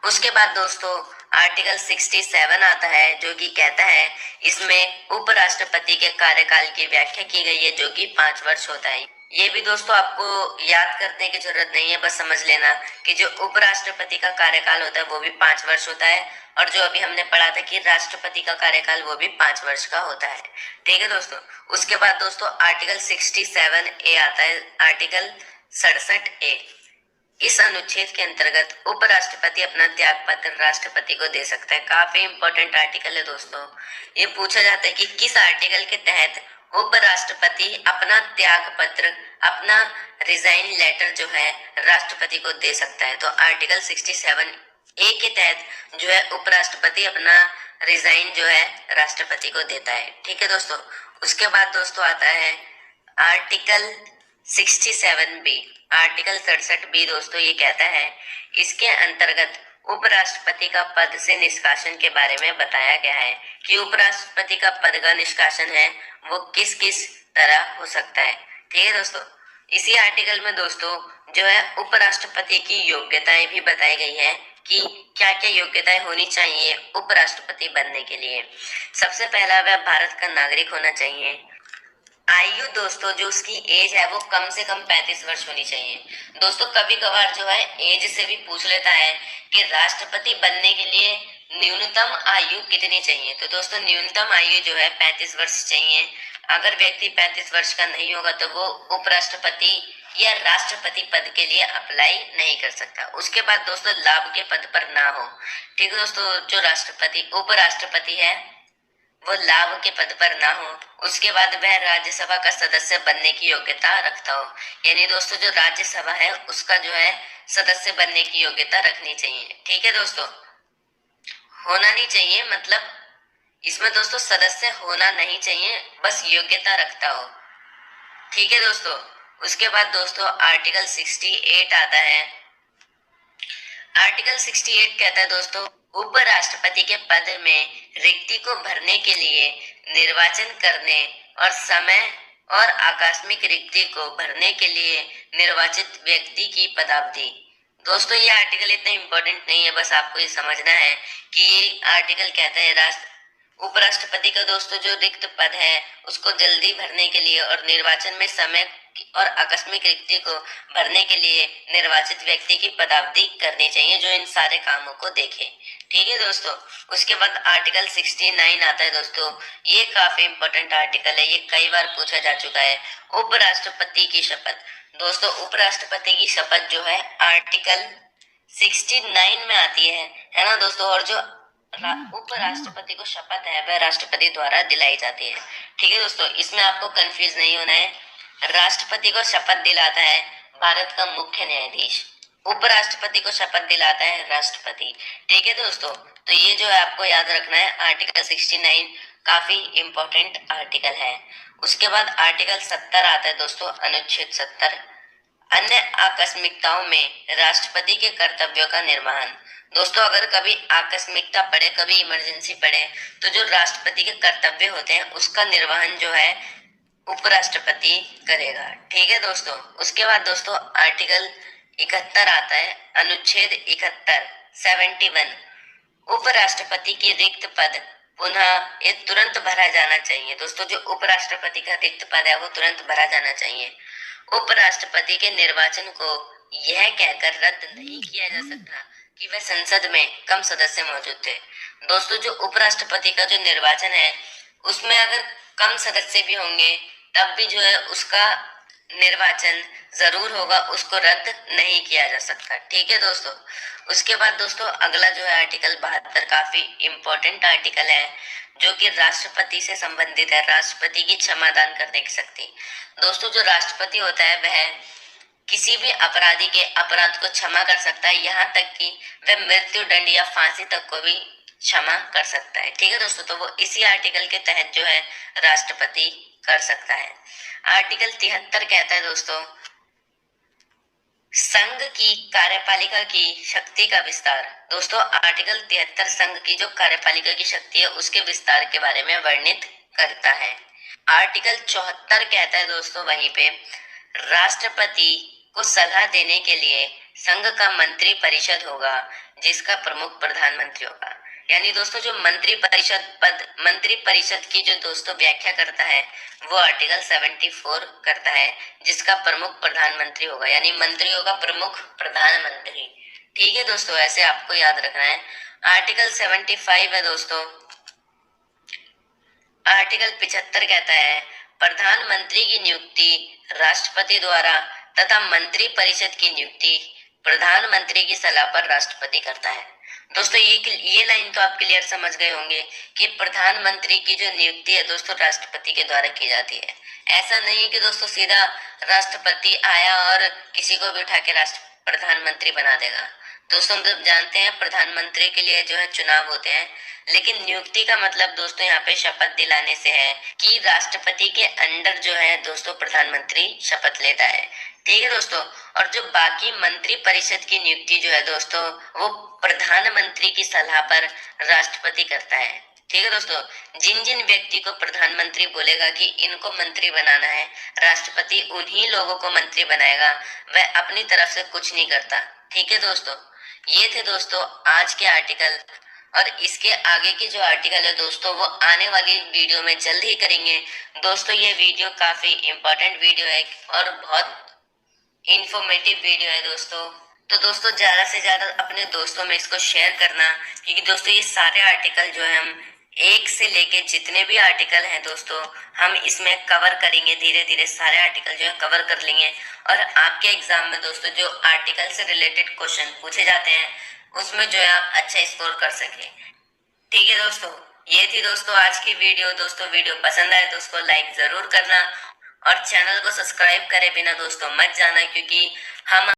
उसके बाद दोस्तों आर्टिकल 67 आता है, जो कि कहता है इसमें उपराष्ट्रपति के कार्यकाल की व्याख्या की गई है, जो कि 5 वर्ष होता है। ये भी दोस्तों आपको याद करने की जरूरत नहीं है, बस समझ लेना कि जो उपराष्ट्रपति का कार्यकाल होता है वो भी 5 वर्ष होता है, और जो अभी हमने पढ़ा था कि राष्ट्रपति का कार्यकाल वो भी 5 वर्ष का होता है। ठीक है दोस्तों, उसके बाद दोस्तों आर्टिकल 67A आता है, आर्टिकल 67A। इस अनुच्छेद के अंतर्गत उपराष्ट्रपति अपना त्याग पत्र राष्ट्रपति को दे सकता है। काफी इंपॉर्टेंट आर्टिकल है दोस्तों। ये पूछा जाता है कि किस आर्टिकल के तहत उपराष्ट्रपति अपना त्याग पत्र, अपना रिजाइन लेटर जो है राष्ट्रपति को दे सकता है। तो आर्टिकल 67A के तहत जो है उपराष्ट्रपति अपना रिजाइन जो है राष्ट्रपति को देता है। ठीक है दोस्तों, उसके बाद दोस्तों आता है आर्टिकल 67B। आर्टिकल 67B दोस्तों ये कहता है इसके अंतर्गत उपराष्ट्रपति का पद से निष्कासन के बारे में बताया गया है कि उपराष्ट्रपति का पद का निष्कासन है वो किस किस तरह हो सकता है। ठीक है दोस्तों, इसी आर्टिकल में दोस्तों जो है उपराष्ट्रपति की योग्यताएं भी बताई गई है कि क्या क्या योग्यताएं होनी चाहिए उपराष्ट्रपति बनने के लिए। सबसे पहला वह भारत का नागरिक होना चाहिए। आयु दोस्तों जो उसकी एज है वो कम से कम 35 वर्ष होनी चाहिए। दोस्तों कभी कभार जो है एज से भी पूछ लेता है कि राष्ट्रपति बनने के लिए न्यूनतम आयु कितनी चाहिए। तो दोस्तों न्यूनतम आयु जो है 35 वर्ष चाहिए। अगर व्यक्ति 35 वर्ष का नहीं होगा तो वो उपराष्ट्रपति या राष्ट्रपति पद के लिए अप्लाई नहीं कर सकता। उसके बाद दोस्तों लाभ के पद पर ना हो। ठीक है दोस्तों, जो राष्ट्रपति उपराष्ट्रपति है वो लाभ के पद पर ना हो। उसके बाद वह राज्यसभा का सदस्य बनने की योग्यता रखता हो। यानी दोस्तों जो राज्यसभा है उसका जो है सदस्य बनने की योग्यता रखनी चाहिए। ठीक है दोस्तों, होना नहीं चाहिए, मतलब इसमें दोस्तों सदस्य होना नहीं चाहिए, बस योग्यता रखता हो। ठीक है दोस्तों, उसके बाद दोस्तों आर्टिकल 68 आता है। आर्टिकल 68 कहता है दोस्तों उपराष्ट्रपति के पद में रिक्ति को भरने के लिए निर्वाचन करने और समय और आकस्मिक रिक्ति को भरने के लिए निर्वाचित व्यक्ति की पदावधि। दोस्तों ये आर्टिकल इतना इम्पोर्टेंट नहीं है, बस आपको ये समझना है कि ये आर्टिकल कहता है उपराष्ट्रपति का दोस्तों जो रिक्त पद है उसको जल्दी भरने के लिए और निर्वाचन में समय और आकस्मिक रिक्ति को भरने के लिए निर्वाचित व्यक्ति की पदावधि करनी चाहिए जो इन सारे कामों को देखे। ठीक है दोस्तों, उसके बाद आर्टिकल 69 आता है दोस्तों। ये काफी इंपॉर्टेंट आर्टिकल है, ये कई बार पूछा जा चुका है। उपराष्ट्रपति की शपथ। दोस्तों उपराष्ट्रपति की शपथ जो है आर्टिकल 69 में आती है ना दोस्तों। और जो उपराष्ट्रपति को शपथ है वह राष्ट्रपति द्वारा दिलाई जाती है। ठीक है दोस्तों, इसमें आपको कंफ्यूज नहीं होना है। राष्ट्रपति को शपथ दिलाता है भारत का मुख्य न्यायाधीश, उपराष्ट्रपति को शपथ दिलाता है राष्ट्रपति। ठीक है दोस्तों, तो ये जो है आपको याद रखना है। आर्टिकल 69 काफी इंपॉर्टेंट आर्टिकल है। उसके बाद आर्टिकल 70 आता है दोस्तों, अनुच्छेद 70। अन्य आकस्मिकताओं में राष्ट्रपति के कर्तव्यों का निर्वहन। दोस्तों अगर कभी आकस्मिकता पड़े, कभी इमरजेंसी पड़े, तो जो राष्ट्रपति के कर्तव्य होते हैं उसका निर्वहन जो है उपराष्ट्रपति करेगा। ठीक है दोस्तों, उसके बाद दोस्तों आर्टिकल 71 आता है, अनुच्छेद 71 71, उपराष्ट्रपति की रिक्त पद पुनः ये तुरंत भरा जाना चाहिए। दोस्तों जो उपराष्ट्रपति का रिक्त पद है वो तुरंत भरा जाना चाहिए। उपराष्ट्रपति के निर्वाचन को यह कहकर रद्द नहीं किया जा सकता कि वह संसद में कम सदस्य मौजूद थे। दोस्तों जो उपराष्ट्रपति का जो निर्वाचन है उसमें अगर कम सदस्य भी होंगे तब भी जो है उसका निर्वाचन जरूर होगा, उसको रद्द नहीं किया जा सकता। ठीक है दोस्तों। उसके बाद दोस्तों अगला जो है आर्टिकल 72 काफी इंपॉर्टेंट आर्टिकल है जो कि राष्ट्रपति से संबंधित है, राष्ट्रपति की क्षमादान करने की शक्ति। दोस्तों जो राष्ट्रपति होता है वह किसी भी अपराधी के अपराध को क्षमा कर सकता है, यहाँ तक कि वह मृत्यु दंड या फांसी तक को भी क्षमा कर सकता है। ठीक है दोस्तों। तो वो इसी आर्टिकल के तहत जो है राष्ट्रपति कर सकता है। आर्टिकल 73 कहता है दोस्तों संघ की कार्यपालिका की शक्ति का विस्तार। दोस्तों आर्टिकल 73 संघ की जो कार्यपालिका की शक्ति है उसके विस्तार के बारे में वर्णित करता है। आर्टिकल 74 कहता है दोस्तों वहीं पे राष्ट्रपति को सलाह देने के लिए संघ का मंत्री परिषद होगा जिसका प्रमुख प्रधानमंत्री होगा। यानी दोस्तों जो मंत्री परिषद की जो दोस्तों व्याख्या करता है वो आर्टिकल 74 करता है जिसका प्रमुख प्रधानमंत्री होगा, यानी मंत्री होगा प्रमुख प्रधानमंत्री। ठीक है दोस्तों, ऐसे आपको याद रखना है। आर्टिकल 75 है दोस्तों, आर्टिकल 75 कहता है प्रधानमंत्री की नियुक्ति राष्ट्रपति द्वारा तथा मंत्री परिषद की नियुक्ति प्रधानमंत्री की सलाह पर राष्ट्रपति करता है। दोस्तों ये लाइन तो आप क्लियर समझ गए होंगे कि प्रधानमंत्री की जो नियुक्ति है दोस्तों राष्ट्रपति के द्वारा की जाती है। ऐसा नहीं है कि दोस्तों सीधा राष्ट्रपति आया और किसी को भी उठा के प्रधानमंत्री बना देगा। दोस्तों हम सब जानते हैं प्रधानमंत्री के लिए जो है चुनाव होते हैं, लेकिन नियुक्ति का मतलब दोस्तों यहाँ पे शपथ दिलाने से है कि राष्ट्रपति के अंडर जो है दोस्तों प्रधानमंत्री शपथ लेता है। ठीक है दोस्तों। और जो बाकी मंत्री परिषद की नियुक्ति जो है दोस्तों वो प्रधानमंत्री की सलाह पर राष्ट्रपति करता है। ठीक है दोस्तों। जिन जिन व्यक्ति को प्रधानमंत्री बोलेगा कि इनको मंत्री बनाना है, राष्ट्रपति उन्हीं लोगों को मंत्री बनाएगा, वह अपनी तरफ से कुछ नहीं करता। ठीक है दोस्तों। ये थे दोस्तों आज के आर्टिकल, और इसके आगे की जो आर्टिकल है दोस्तों वो आने वाली वीडियो में जल्द ही करेंगे। दोस्तों ये वीडियो काफी इंपॉर्टेंट वीडियो है और बहुत इंफॉर्मेटिव वीडियो है दोस्तों। तो दोस्तों ज्यादा से ज्यादा अपने दोस्तों में इसको शेयर करना, क्योंकि दोस्तों ये सारे आर्टिकल जो है हम एक से लेके जितने भी आर्टिकल हैं दोस्तों हम इसमें कवर करेंगे, धीरे धीरे सारे आर्टिकल जो है कवर कर लेंगे और आपके एग्जाम में दोस्तों जो आर्टिकल से रिलेटेड क्वेश्चन पूछे जाते हैं उसमें जो है आप अच्छा स्कोर कर सके। ठीक है दोस्तों। ये थी दोस्तों आज की वीडियो। दोस्तों वीडियो पसंद आए तो उसको लाइक जरूर करना और चैनल को सब्सक्राइब करे बिना दोस्तों मत जाना, क्योंकि हम